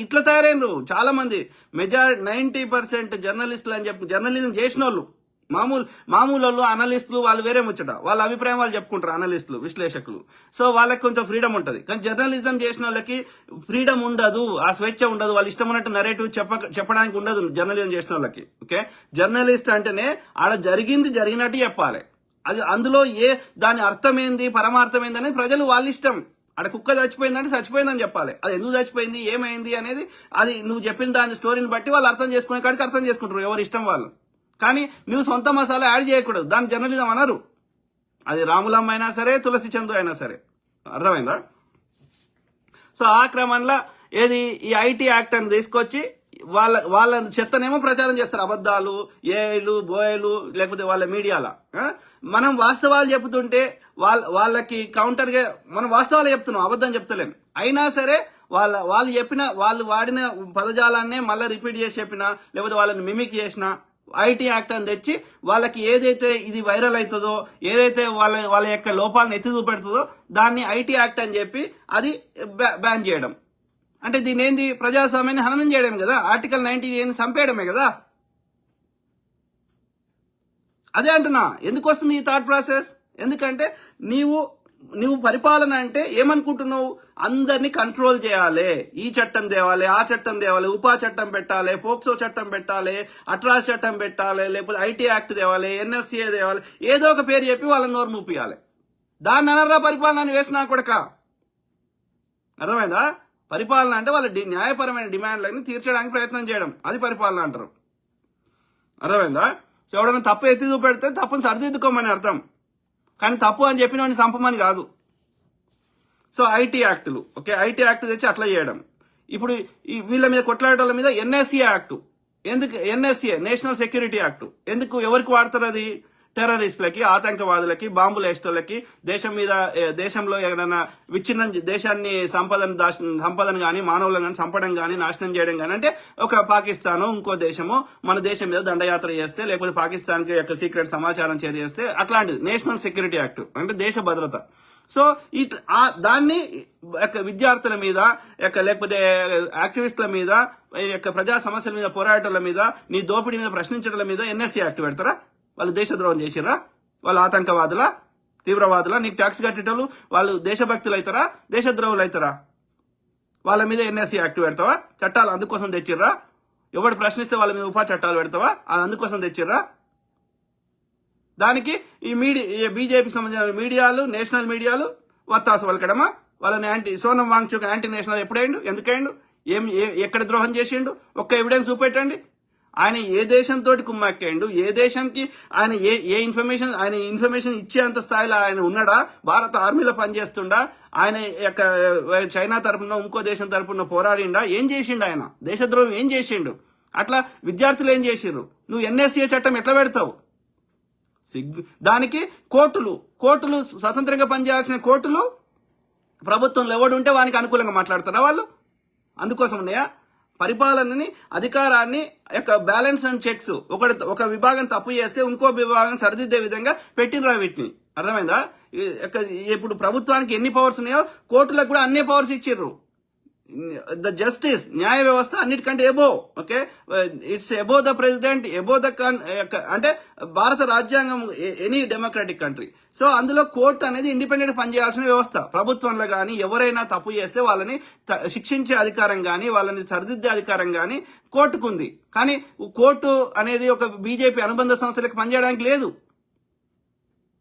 ఇట్లా తయారైనరు చాలా మంది. 90% జర్నలిస్టులు అని చెప్పి, జర్నలిజం చేసిన వాళ్ళు, మామూలు వాళ్ళు, అనలిస్టులు, వాళ్ళు వేరే ముచ్చట. వాళ్ళ అభిప్రాయం వాళ్ళు చెప్పుకుంటారు, అనలిస్టులు, విశ్లేషకులు. సో వాళ్ళకి కొంచెం ఫ్రీడమ్ ఉంటుంది. కానీ జర్నలిజం చేసిన వాళ్ళకి ఫ్రీడమ్ ఉండదు, ఆ స్వేచ్ఛ ఉండదు. వాళ్ళు ఇష్టం ఉన్నట్టు నరేటివ్ చెప్పడానికి ఉండదు జర్నలిజం చేసిన వాళ్ళకి. ఓకే, జర్నలిస్ట్ అంటేనే ఆడ జరిగినట్టు చెప్పాలి. అది అందులో దాని అర్థమైంది, పరమార్థమైంది అనేది ప్రజలు వాళ్ళ ఇష్టం. ఆడ కుక్క చచ్చిపోయిందంటే చచ్చిపోయిందని చెప్పాలి. అది ఎందుకు చచ్చిపోయింది, ఏమైంది అనేది అది నువ్వు చెప్పిన దాని స్టోరీని బట్టి వాళ్ళు అర్థం చేసుకునే కాడికి అర్థం చేసుకుంటారు, ఎవరి ఇష్టం వాళ్ళు. కానీ నువ్వు సొంత మసాలా యాడ్ చేయకూడదు. దాన్ని జర్నలిజం అనరు. అది రాములమ్మ అయినా సరే, తులసి చందు అయినా సరే. అర్థమైందా? సో ఆ క్రమంలో ఈ ఐటీ యాక్ట్ అని తీసుకొచ్చి వాళ్ళ చెత్తనేమో ప్రచారం చేస్తారు. అబద్ధాలు, ఏఐలు, బోయలు, లేకపోతే వాళ్ళ మీడియాలో. మనం వాస్తవాలు చెబుతుంటే వాళ్ళకి కౌంటర్ గా మనం వాస్తవాలు చెప్తున్నాం, అబద్ధం చెప్తలేము. అయినా సరే వాళ్ళు వాడిన పదజాలాన్నే మళ్ళీ రిపీట్ చేసి చెప్పినా, లేకపోతే వాళ్ళని మిమిక్ చేసినా, ఐటీ యాక్ట్ అని తెచ్చి వాళ్ళకి ఏదైతే ఇది వైరల్ అవుతుందో, ఏదైతే వాళ్ళ యొక్క లోపాలను ఎత్తి చూపెడుతుందో దాన్ని ఐటీ యాక్ట్ అని చెప్పి అది బ్యాన్ చేయడం. అంటే దీని ఏంది? ప్రజాస్వామ్యాన్ని హననం చేయడం కదా. ఆర్టికల్ 90 చంపేయడమే కదా. అదే అంటున్నా, ఎందుకు వస్తుంది ఈ థాట్ ప్రాసెస్? ఎందుకంటే నువ్వు పరిపాలన అంటే ఏమనుకుంటున్నావు? అందరినీ కంట్రోల్ చేయాలి, ఈ చట్టం తేవాలి, ఆ చట్టం తేవాలి, ఉపా చట్టం పెట్టాలి, పోక్సో చట్టం పెట్టాలి, అట్రాస్ చట్టం పెట్టాలి, లేకపోతే ఐటీ యాక్ట్ తేవాలి, ఎన్ఎస్సీఏ తేవాలి, ఏదో ఒక పేరు చెప్పి వాళ్ళని నోరు మూపియాలి. దాన్ని అనర్రా పరిపాలన అని వేసినా కొడక. అర్థమైందా? పరిపాలన అంటే వాళ్ళ న్యాయపరమైన డిమాండ్లని తీర్చడానికి ప్రయత్నం చేయడం, అది పరిపాలన అంటారు. అర్థమైందా? సో ఎవడన్నా తప్పు ఎత్తి చూపెడితే తప్పుని సరిదిద్దుకోమని అర్థం, కానీ తప్పు అని చెప్పిన వాడిని చంపమని కాదు. సో ఐటీ యాక్టులు, ఓకే, ఐటీ యాక్ట్ తెచ్చి అట్లా చేయడం. ఇప్పుడు వీళ్ళ మీద కొట్లాడటం మీద ఎన్ఎస్సీ యాక్టు ఎందుకు? ఎన్ఎస్సీ నేషనల్ సెక్యూరిటీ యాక్టు ఎందుకు? ఎవరికి వాడతారు అది? టెర్రరిస్టులకి, ఆతంకవాదులకి, బాంబులు వేసేటోళ్ళకి, దేశంలో ఏదైనా విచ్ఛిన్నం, దేశాన్ని సంపదను కానీ మానవులను కానీ చంపడం కానీ నాశనం చేయడం కానీ, అంటే ఒక పాకిస్తాను ఇంకో దేశము మన దేశం మీద దండయాత్ర చేస్తే, లేకపోతే పాకిస్తాన్కి యొక్క సీక్రెట్ సమాచారం చేస్తే, అట్లాంటిది నేషనల్ సెక్యూరిటీ యాక్ట్ అంటే దేశ భద్రత. సో దాన్ని విద్యార్థుల మీద లేకపోతే యాక్టివిస్టుల మీద, ప్రజా సమస్యల మీద పోరాటాల మీద, నీ దోపిడీ మీద ప్రశ్నించడం మీద ఎన్ఎస్సీ యాక్ట్ పెడతారా? వాళ్ళు దేశద్రోహం చేసిరా? వాళ్ళు ఆతంకవాదులా, తీవ్రవాదులా? నీకు ట్యాక్స్ కట్టేటోళ్ళు వాళ్ళు దేశభక్తులు అవుతారా, దేశద్రోహులు అవుతారా? వాళ్ళ మీద ఎన్ఎస్సీ యాక్ట్ పెడతావా? చట్టాలు అందుకోసం తెచ్చిర్రా? ఎవడు ప్రశ్నిస్తే వాళ్ళ మీద ఉపా చట్టాలు పెడతావా? అది అందుకోసం తెచ్చిర్రా? దానికి ఈ బీజేపీకి సంబంధించిన మీడియాలు, నేషనల్ మీడియాలు వత్తాసు పలకడమా? వాళ్ళని సోనం వాంగ్చుక్ యాంటీ నేషనల్ ఎప్పుడైండు? ఎందుకైండు? ఎక్కడ ద్రోహం చేసిండు? ఒక్క ఎవిడెన్స్ చూపెట్టండి. ఆయన ఏ దేశంతో కుమ్మక్కాడు? ఏ దేశానికి ఆయన ఇన్ఫర్మేషన్ ఇచ్చేంత స్థాయిలో ఆయన ఉన్నాడా? భారత ఆర్మీలో పనిచేస్తుండా? ఆయన చైనా తరపున ఇంకో దేశం తరపున పోరాడిండా? ఏం చేసిండు ఆయన? దేశద్రోహం ఏం చేసిండు? అట్లా విద్యార్థులు ఏం చేసిండ్రు? నువ్వు ఎన్ఎస్సీ చట్టం ఎట్లా పెడతావు? దానికి కోర్టులు స్వతంత్రంగా పనిచేయాల్సిన కోర్టులు ప్రభుత్వంలో ఎవడు ఉంటే వానికి అనుకూలంగా మాట్లాడతారా వాళ్ళు? అందుకోసం ఉన్నాయా? పరిపాలనని, అధికారాన్ని బ్యాలెన్స్ అండ్ చెక్స్, ఒక విభాగం తప్పు చేస్తే ఇంకో విభాగం సరిదిద్దే విధంగా పెట్టినరా వీటిని. అర్థమైందా? ఇప్పుడు ప్రభుత్వానికి ఎన్ని పవర్స్ ఉన్నాయో కోర్టులకు కూడా అన్ని పవర్స్ ఇచ్చిర్రు. ద జస్టిస్, న్యాయ వ్యవస్థ అన్నిటికంటే above, okay, it's above the president, above the అంటే భారత రాజ్యాంగం ఎనీ డెమోక్రాటిక్ కంట్రీ. సో అందులో కోర్టు అనేది ఇండిపెండెంట్ పనిచేయాల్సిన వ్యవస్థ. ప్రభుత్వంలో కానీ ఎవరైనా తప్పు చేస్తే వాళ్ళని శిక్షించే అధికారం కానీ, వాళ్ళని సరిదిద్దే అధికారం కానీ కోర్టుకుంది. కానీ కోర్టు అనేది ఒక బీజేపీ అనుబంధ సంస్థలకు పనిచేయడానికి లేదు.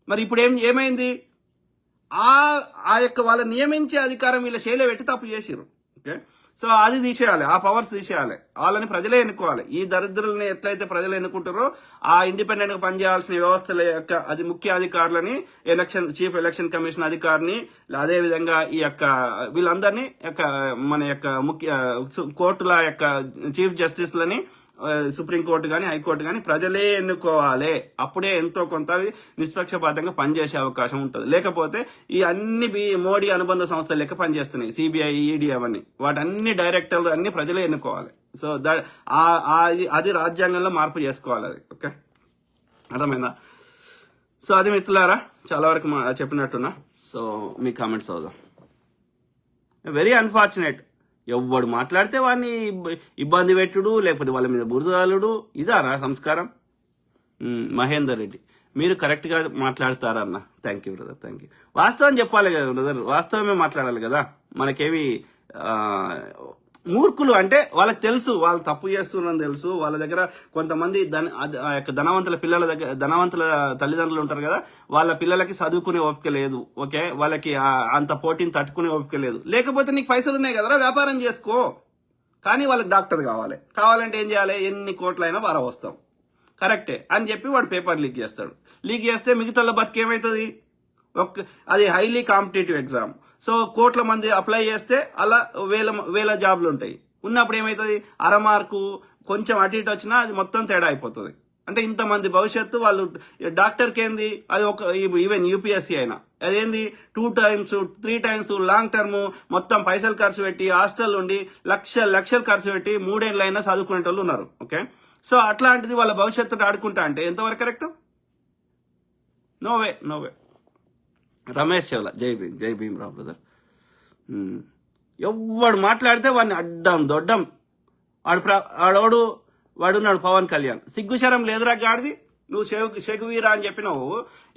మరి ఇప్పుడు ఏమైంది? వాళ్ళ నియమించే అధికారం వీళ్ళ శైలి పెట్టి తప్పు చేసిరు. ఓకే, సో అది తీసేయాలి, ఆ పవర్స్ తీసేయాలి. వాళ్ళని ప్రజలే ఎన్నుకోవాలి. ఈ దరిద్రులని ఎట్లయితే ప్రజలు ఎన్నుకుంటారో ఆ ఇండిపెండెంట్ గా పనిచేయాల్సిన వ్యవస్థల అది ముఖ్య అధికారులని, చీఫ్ ఎలక్షన్ కమిషన్ అధికారిని, అదే విధంగా వీళ్ళందరినీ మన ముఖ్య కోర్టుల చీఫ్ జస్టిస్లని, సుప్రీంకోర్టు కానీ హైకోర్టు కానీ ప్రజలే ఎన్నుకోవాలి. అప్పుడే ఎంతో కొంత నిష్పక్షపాతంగా పనిచేసే అవకాశం ఉంటుంది. లేకపోతే ఈ అన్ని మోడీ అనుబంధ సంస్థలు లెక్క పనిచేస్తున్నాయి, సిబిఐ, ఈడీ, అవన్నీ వాటన్ని డైరెక్టర్లు అన్ని ప్రజలే ఎన్నుకోవాలి. సో అది రాజ్యాంగంలో మార్పు చేసుకోవాలి అది. ఓకే, అర్థమైందా? సో అది మిత్రులారా, చాలా వరకు చెప్పినట్టున్నా. సో మీ కామెంట్స్ అవుదాం. వెరీ అన్ఫార్చునేట్, ఎవడు మాట్లాడితే వాడిని ఇబ్బంది పెట్టుడు, లేకపోతే వాళ్ళ మీద బురదాలుడు, ఇదారా సంస్కారం? మహేందర్ రెడ్డి, మీరు కరెక్ట్గా మాట్లాడతారన్న. Thank you brother, thank you. వాస్తవం చెప్పాలి కదా బ్రదర్, వాస్తవమే మాట్లాడాలి కదా. మనకేమి మూర్ఖులు అంటే వాళ్ళకి తెలుసు వాళ్ళు తప్పు చేస్తున్నారని తెలుసు. వాళ్ళ దగ్గర కొంతమంది ధనవంతుల పిల్లల దగ్గర, ధనవంతుల తల్లిదండ్రులు ఉంటారు కదా, వాళ్ళ పిల్లలకి చదువుకునే ఓపిక లేదు. ఓకే, వాళ్ళకి అంత పోటీని తట్టుకునే ఓపిక లేదు. లేకపోతే నీకు పైసలు ఉన్నాయి కదరా, వ్యాపారం చేసుకో. కానీ వాళ్ళకి డాక్టర్ కావాలంటే ఏం చేయాలి? ఎన్ని కోట్లైనా పారవస్తాం, కరెక్టే అని చెప్పి వాడు పేపర్ లీక్ చేస్తాడు. లీక్ చేస్తే మిగతా బతికేమవుతుంది? అది హైలీ కాంపిటేటివ్ ఎగ్జామ్. సో కోట్ల మంది అప్లై చేస్తే అలా వేల జాబ్లు ఉంటాయి. ఉన్నప్పుడు ఏమవుతుంది? అరమార్కు కొంచెం అటు ఇటు వచ్చినా అది మొత్తం తేడా అయిపోతుంది. అంటే ఇంతమంది భవిష్యత్తు వాళ్ళు డాక్టర్కి ఏంది? అది ఈవెన్ యూపీఎస్సీ అయినా అదేంది 2 times 3 times లాంగ్ టర్మ్ మొత్తం పైసలు ఖర్చు పెట్టి హాస్టల్ ఉండి లక్షలు ఖర్చు పెట్టి 3 ఏళ్ళైనా చదువుకునే వాళ్ళు ఉన్నారు. ఓకే, సో అట్లాంటిది వాళ్ళ భవిష్యత్తు ఆడుకుంటా అంటే ఎంతవరకు కరెక్ట్? నోవే. రమేష్ చెవల, జై భీమ్ రావు బ్రదర్. ఎవడు మాట్లాడితే వాడిని అడ్డం దొడ్డం. వాడున్నాడు పవన్ కళ్యాణ్, సిగ్గుశరం లేదురా గాడిది. నువ్వు షేకువీరా అని చెప్పినావు.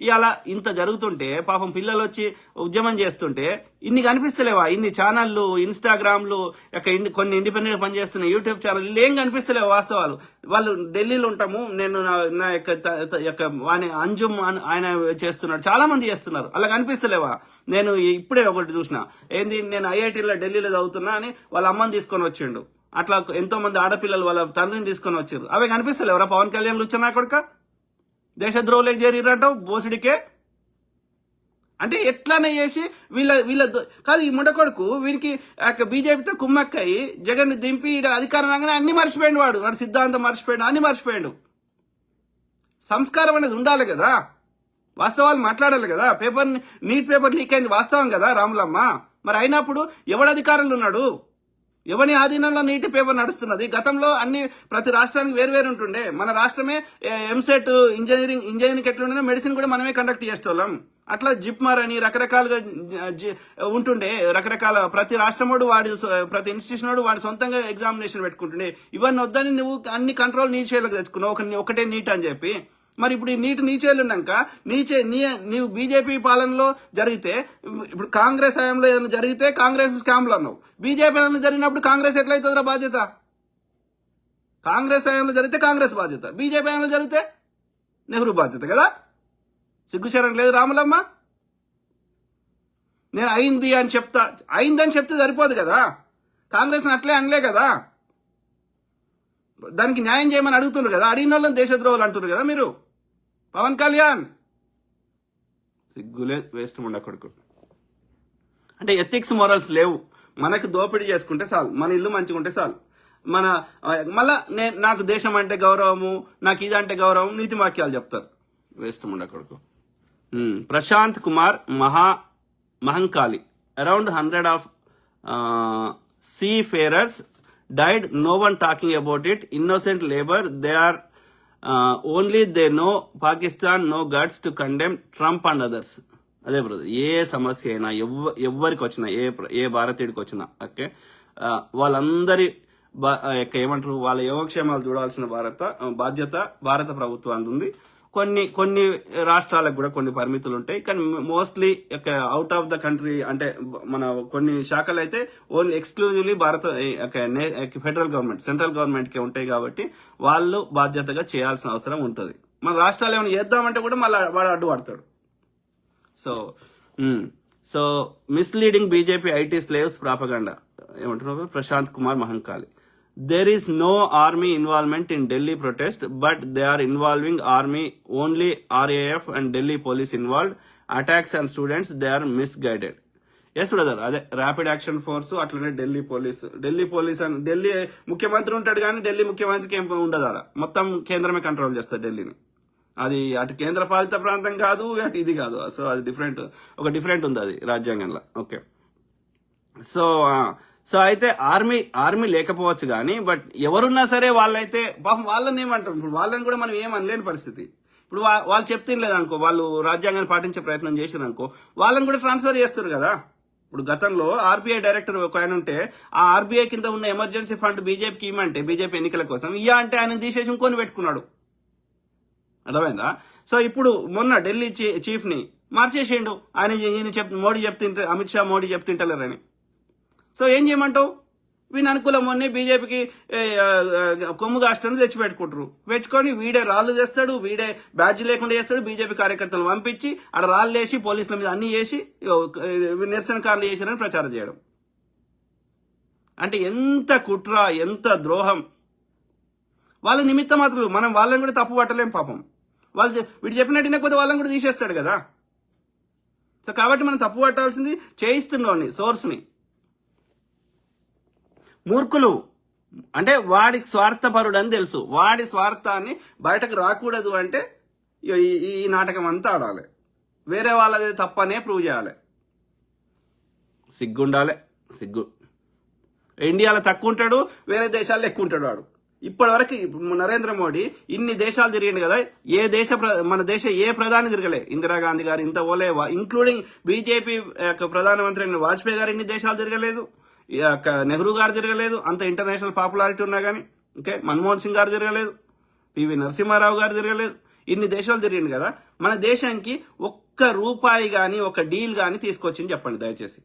ఇవాళ ఇంత జరుగుతుంటే పాపం పిల్లలు వచ్చి ఉద్యమం చేస్తుంటే ఇన్ని కనిపిస్తలేవా? ఇన్ని ఛానళ్ళు, ఇన్స్టాగ్రామ్లు, కొన్ని ఇండిపెండెంట్ పనిచేస్తున్న యూట్యూబ్ ఛానల్ ఏం కనిపిస్తలేవు వాస్తవాలు. వాళ్ళు ఢిల్లీలో ఉంటాము, నేను నా యొక్క అంజుమ్ ఆయన చేస్తున్నాడు, చాలా మంది చేస్తున్నారు, అలా కనిపిస్తలేవా? నేను ఇప్పుడే ఒకటి చూసిన, ఏంది, నేను ఐఐటీలో ఢిల్లీలో చదువుతున్నా అని వాళ్ళ అమ్మని తీసుకొని వచ్చిండు. అట్లా ఎంతో మంది ఆడపిల్లలు వాళ్ళ తండ్రిని తీసుకొని వచ్చారు. అవే కనిపిస్తలేవరా? పవన్ కళ్యాణ్ లుచ్చనా కొడుక దేశద్రోహులకు చేరిరంటావు బోసుడికే. అంటే ఎట్లానే చేసి వీళ్ళ కాదు, ఈ ముండకొడుకు వీరికి బీజేపీతో కుమ్మక్కయి జగన్ దింపి అధికారం రాగానే అన్ని మర్చిపోయాడు. వాడు సిద్ధాంతం మర్చిపోయాడు, అన్ని మర్చిపోయాడు. సంస్కారం అనేది ఉండాలి కదా, వాస్తవాలు మాట్లాడాలి కదా. నీట్ పేపర్ లీక్ అయింది వాస్తవం కదా రాములమ్మ. మరి అయినప్పుడు ఎవడు అధికారంలో ఉన్నాడు? ఎవరి ఆధీనంలో నీటి పేపర్ నడుస్తున్నది? గతంలో ప్రతి రాష్ట్రానికి వేరు ఉంటుండే. మన రాష్ట్రమే ఎంసెట్ ఇంజనీరింగ్ ఎట్లుండే, మెడిసిన్ కూడా మనమే కండక్ట్ చేసేవాళ్ళం. అట్లా జిప్మర్ అని రకరకాలుగా ఉంటుండే. రకరకాల ప్రతి రాష్ట్రముడు ప్రతి ఇన్స్టిట్యూషన్ వాడు సొంతంగా ఎగ్జామినేషన్ పెట్టుకుంటుండే. ఇవన్నీ వద్దని నువ్వు అన్ని కంట్రోల్ నీ చేయాలకు తెచ్చుకున్నావు, ఒకటే నీట్ అని చెప్పి. మరి ఇప్పుడు ఈ నీ చేలున్నాక నీవు బీజేపీ పాలనలో జరిగితే, ఇప్పుడు కాంగ్రెస్ హయాంలో ఏదైనా జరిగితే కాంగ్రెస్ స్కామ్లు అన్నావు. బీజేపీ హయాంలో జరిగినప్పుడు కాంగ్రెస్ ఎట్లయితుందిరా బాధ్యత? కాంగ్రెస్ హయాంలో జరిగితే కాంగ్రెస్ బాధ్యత, బీజేపీ హయాంలో జరిగితే నెహ్రూ బాధ్యత కదా. సిగ్గుశరం లేదు రాములమ్మ? నేను అయిందని చెప్తే సరిపోదు కదా. కాంగ్రెస్ అట్లే అనలే కదా, దానికి న్యాయం చేయమని అడుగుతున్నారు కదా. అడిగిన వాళ్ళని దేశద్రోహులు అంటున్నారు కదా మీరు. పవన్ కళ్యాణ్ సిగ్గులే, వేస్ట్ ఉండకూడదు. అంటే ఎథిక్స్ మొరల్స్ లేవు. మనకు దోపిడీ చేసుకుంటే చాలు, మన ఇల్లు మంచిగా ఉంటే చాలు. మళ్ళా నాకు దేశం అంటే గౌరవము, నాకు ఇదంటే గౌరవం, నీతి వాక్యాలు చెప్తారు. వేస్ట్ ఉండకూడదు. Prashant Kumar Mahankali, around 100 of seafarers died, no one talking about it, innocent labor, they are only they know Pakistan no guts to condemn Trump and others. అదే బ్రదర్, ఏ సమస్య అయినా ఎవరికి వచ్చినా, ఏ భారతీయుడికి వచ్చినా, ఓకే, వాళ్ళందరి ఏమంటారు, వాళ్ళ యోగక్షేమాలు చూడాల్సిన బాధ్యత భారత ప్రభుత్వం ఉంది. కొన్ని రాష్ట్రాలకు కూడా కొన్ని పరిమితులు ఉంటాయి, కానీ mostly out of the country అంటే మన కొన్ని శాఖలు అయితే only exclusively federal government, central government కి ఉంటాయి. కాబట్టి వాళ్ళు బాధ్యతగా చేయాల్సిన అవసరం ఉంటుంది. మన రాష్ట్రాలు ఏమైనా చేద్దామంటే కూడా మళ్ళీ వాడు అడ్డుపడతాడు. So misleading BJP IT slaves propaganda ఏమంటున్నారు Prashant Kumar Mahankali. There is no army involvement in Delhi protest, but they are involving army only, RAF and Delhi police involved. Attacks on students, they are misguided. Yes brother, అదే rapid action force, అట్లనే Delhi police అని ఢిల్లీ ముఖ్యమంత్రి ఉంటాడు, కానీ ఢిల్లీ ముఖ్యమంత్రికి ఏం ఉండదు. అలా మొత్తం కేంద్రమే కంట్రోల్ చేస్తారు ఢిల్లీని. అది అటు కేంద్ర పాలిత ప్రాంతం కాదు, అటు ఇది కాదు. సో అది డిఫరెంట్ ఉంది అది రాజ్యాంగంలో. ఓకే, సో అయితే ఆర్మీ లేకపోవచ్చు కానీ, బట్ ఎవరున్నా సరే వాళ్ళైతే పాపం వాళ్ళని ఏమంటారు, ఇప్పుడు వాళ్ళని కూడా మనం ఏమనలేని పరిస్థితి. ఇప్పుడు వాళ్ళు చెప్తే లేదనుకో, వాళ్ళు రాజ్యాంగాన్ని పాటించే ప్రయత్నం చేశారు అనుకో, వాళ్ళని కూడా ట్రాన్స్ఫర్ చేస్తారు కదా. ఇప్పుడు గతంలో ఆర్బీఐ డైరెక్టర్ ఒక ఆయన ఉంటే, ఆ ఆర్బీఐ కింద ఉన్న ఎమర్జెన్సీ ఫండ్ బీజేపీకి ఇవ్వమంటే, బీజేపీ ఎన్నికల కోసం అంటే ఆయన తీసేసి ఇంకొని పెట్టుకున్నాడు. అర్థమైందా? సో ఇప్పుడు మొన్న ఢిల్లీ చీఫ్ ని మార్చేసిండు. మోడీ చెప్తుంటే, అమిత్ షా మోడీ చెప్తుంటలేరని. సో ఏం చేయమంటావు? వీని అనుకూలం మొన్న బీజేపీకి కొమ్ము కాష్టం పెట్టుకొని వీడే రాళ్ళు చేస్తాడు, వీడే బ్యాడ్జ్ లేకుండా చేస్తాడు. బీజేపీ కార్యకర్తలు పంపించి ఆడ రాళ్ళు వేసి పోలీసుల మీద అన్ని చేసి నిరసనకారులు చేశారని ప్రచారం చేయడం. అంటే ఎంత కుట్ర, ఎంత ద్రోహం. వాళ్ళ నిమిత్త మాత్రం మనం వాళ్ళని కూడా తప్పు పట్టలేం. పాపం వీడు చెప్పినట్టు వినకపోతే వాళ్ళని కూడా తీసేస్తాడు కదా. సో కాబట్టి మనం తప్పు పట్టాల్సింది చేయిస్తున్నాం సోర్స్ని. మూర్ఖులు అంటే వాడి స్వార్థపరుడు అని తెలుసు, వాడి స్వార్థాన్ని బయటకు రాకూడదు అంటే ఈ నాటకం అంతా ఆడాలి. వేరే వాళ్ళది తప్పనే ప్రూవ్ చేయాలి. సిగ్గుండాలి, సిగ్గు. ఇండియాలో తక్కువ ఉంటాడు, వేరే దేశాల్లో ఎక్కువ ఉంటాడు వాడు. ఇప్పటివరకు నరేంద్ర మోడీ ఇన్ని దేశాలు తిరిగిండు కదా, మన దేశ ఏ ప్రధాని తిరగలే. ఇందిరాగాంధీ గారు ఇంత ఓలేవా, ఇంక్లూడింగ్ బీజేపీ ప్రధానమంత్రి అయిన వాజ్పేయి గారు ఇన్ని దేశాలు తిరగలేదు, నెహ్రూ గారు తిరగలేదు, అంత ఇంటర్నేషనల్ పాపులారిటీ ఉన్నా కానీ. ఓకే, మన్మోహన్ సింగ్ గారు తిరగలేదు, పివి నరసింహారావు గారు తిరగలేదు. ఇన్ని దేశాలు తిరిగిండు కదా, మన దేశానికి ఒక్క రూపాయి కానీ ఒక డీల్ కానీ తీసుకొచ్చింది చెప్పండి దయచేసి.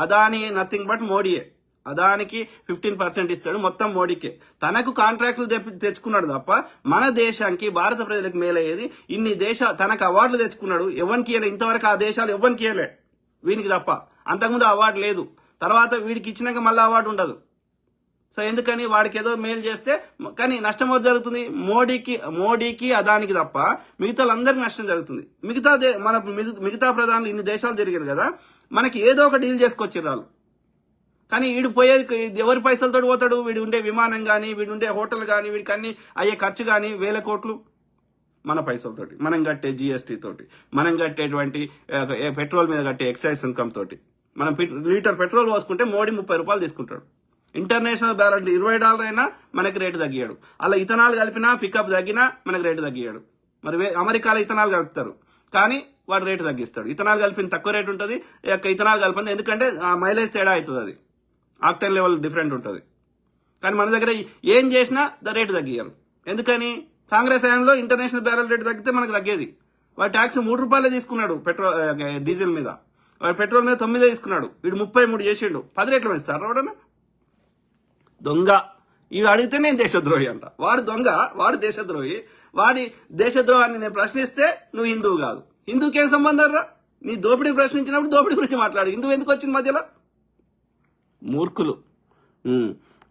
అదాని నథింగ్ బట్ మోడీయే. అదానికి 15% ఇస్తాడు, మొత్తం మోడీకే. తనకు కాంట్రాక్టులు తెచ్చుకున్నాడు తప్ప మన దేశానికి భారత ప్రజలకు మేలయ్యేది ఇన్ని తనకు అవార్డులు తెచ్చుకున్నాడు. ఎవరికి ఇయ్యలే ఇంతవరకు, ఆ దేశాలు ఎవరికి ఇయ్యలే వీనికి తప్ప. అంతకుముందు అవార్డు లేదు, తర్వాత వీడికి ఇచ్చినాక మళ్ళీ అవార్డు ఉండదు. సో ఎందుకని వాడికి ఏదో మేలు చేస్తే కానీ నష్టం ఏదో జరుగుతుంది మోడీకి అదానికి తప్ప మిగతా వాళ్ళందరికీ నష్టం జరుగుతుంది. మిగతా ప్రధానులు ఇన్ని దేశాలు తిరిగారు కదా, మనకి ఏదో ఒక డీల్ చేసుకొచ్చారు వాళ్ళు. కానీ వీడు పోయేది ఎవరి పైసలతో పోతాడు? వీడు ఉండే విమానం కానీ, వీడు ఉండే హోటల్ కానీ, వీడికి అన్ని అయ్యే ఖర్చు కానీ 1000 కోట్లు మన పైసలతోటి, మనం కట్టే GST తోటి, మనం కట్టేటువంటి పెట్రోల్ మీద కట్టే ఎక్సైజ్ ఇన్కమ్ తోటి. మనం లీటర్ పెట్రోల్ పోసుకుంటే మోడీ 30 రూపాయలు తీసుకుంటాడు. ఇంటర్నేషనల్ బ్యారెల్ $20 అయినా మనకి రేటు తగ్గియాడు. అలా ఇథనాల్ కలిపినా పికప్ తగ్గినా మనకి రేటు తగ్గియాడు. మరి అమెరికాలో ఇథనాల్ కలుపుతారు కానీ వాడు రేటు తగ్గిస్తాడు. ఇథనాల్ కలిపిన తక్కువ రేటు ఉంటుంది, ఇథనాల్ కలిపింది ఎందుకంటే మైలేజ్ తేడా అవుతుంది, అది ఆక్టేన్ లెవెల్ డిఫరెంట్ ఉంటుంది. కానీ మన దగ్గర ఏం చేసినా రేటు తగ్గియారు. ఎందుకని? కాంగ్రెస్ హయాంలో ఇంటర్నేషనల్ బ్యారెల్ రేటు తగ్గితే మనకు తగ్గేది. వాడు ట్యాక్స్ 3 రూపాయలే తీసుకున్నాడు డీజిల్ మీద, వాడు పెట్రోల్ మీద 9 తీసుకున్నాడు. వీడు 33 చేసిండు. 10 రేట్లు ఇస్తారు వాడన్నా దొంగ. ఇవి అడిగితే నేను దేశద్రోహి అంట. వాడు దొంగ, వాడు దేశద్రోహి. వాడి దేశద్రోహాన్ని నేను ప్రశ్నిస్తే నువ్వు హిందువు కాదు. హిందువుకేం సంబంధం రా? నీ దోపిడీ ప్రశ్నించినప్పుడు దోపిడీ గురించి మాట్లాడు. హిందువు ఎందుకు వచ్చింది మధ్యలో? మూర్ఖులు.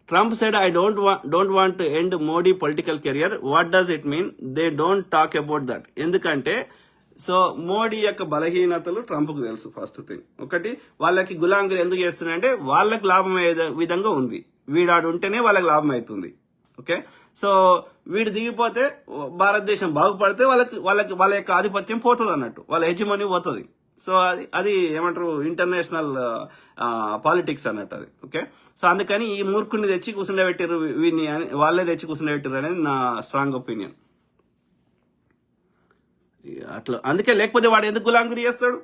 Trump said I don't want to end Modi political career. What does it mean? They don't talk about that. ఎందుకంటే సో మోడీ యొక్క బలహీనతలు ట్రంప్కు తెలుసు. ఫస్ట్ థింగ్ ఒకటి, వాళ్ళకి గులాంగిరి ఎందుకు చేస్తున్నాయంటే వాళ్ళకి లాభం అయ్యే విధంగా ఉంది. వీడాడు ఉంటేనే వాళ్ళకి లాభం అవుతుంది. ఓకే, సో వీడు దిగిపోతే భారతదేశం బాగుపడితే వాళ్ళ యొక్క ఆధిపత్యం పోతుంది అన్నట్టు, వాళ్ళ హెజిమనీ పోతుంది. సో అది ఏమంటారు, ఇంటర్నేషనల్ పాలిటిక్స్ అన్నట్టు అది. ఓకే, సో అందుకని ఈ మూర్ఖుని తెచ్చి కూర్చుండబెట్టారు, వీడిని వాళ్ళే తెచ్చి కూర్చుండబెట్టారు అనేది నా స్ట్రాంగ్ ఒపీనియన్. అట్లా అందుకే, లేకపోతే వాడు ఎందుకు గులాంగిరి చేస్తాడు?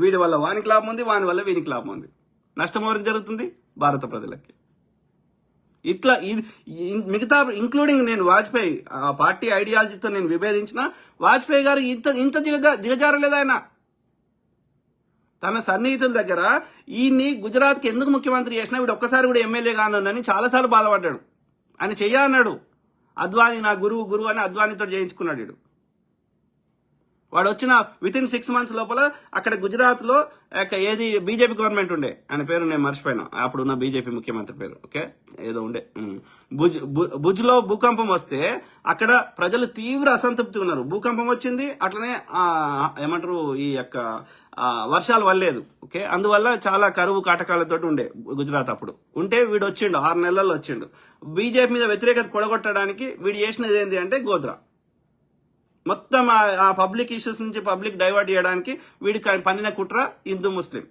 వీడి వల్ల వానికి లాభం ఉంది, వాని వల్ల వీనికి లాభం ఉంది. నష్టం ఎవరికి జరుగుతుంది? భారత ప్రజలకి. ఇట్లా మిగతా ఇంక్లూడింగ్ నేను వాజ్పేయి ఆ పార్టీ ఐడియాలజీతో నేను విభేదించిన వాజ్పేయి గారు ఇంత దిగజారలేదు. ఆయన తన సన్నిహితుల దగ్గర ఈయన్ని గుజరాత్కి ఎందుకు ముఖ్యమంత్రి చేసినా వీడు ఒక్కసారి కూడా ఎమ్మెల్యే కానని చాలాసార్లు బాధపడ్డాడు. ఆయన చెయ్యన్నాడు. అద్వానీ నా గురువు అని అద్వానీతో చేయించుకున్నాడు వీడు. వాడు వచ్చిన వితిన్ 6 months లోపల అక్కడ గుజరాత్ లో ఏది బీజేపీ గవర్నమెంట్ ఉండే, ఆయన పేరు నేను మర్చిపోయినా, అప్పుడున్న బీజేపీ ముఖ్యమంత్రి పేరు. ఓకే, ఏదో ఉండే భుజ్ లో భూకంపం వస్తే అక్కడ ప్రజలు తీవ్ర అసంతృప్తి ఉన్నారు. భూకంపం వచ్చింది, అట్లనే ఏమంటారు ఈ యొక్క వర్షాలు వల్లేదు. ఓకే, అందువల్ల చాలా కరువు కాటకాలతో ఉండే గుజరాత్. అప్పుడు ఉంటే వీడు వచ్చిండు, 6 నెలల్లో వచ్చిండు. బీజేపీ మీద వ్యతిరేకత పొడగొట్టడానికి వీడు చేసినది ఏంటి అంటే గోద్రా. మొత్తం ఆ పబ్లిక్ ఇష్యూస్ నుంచి పబ్లిక్ డైవర్ట్ చేయడానికి వీడికి పన్నిన కుట్ర హిందూ ముస్లిం.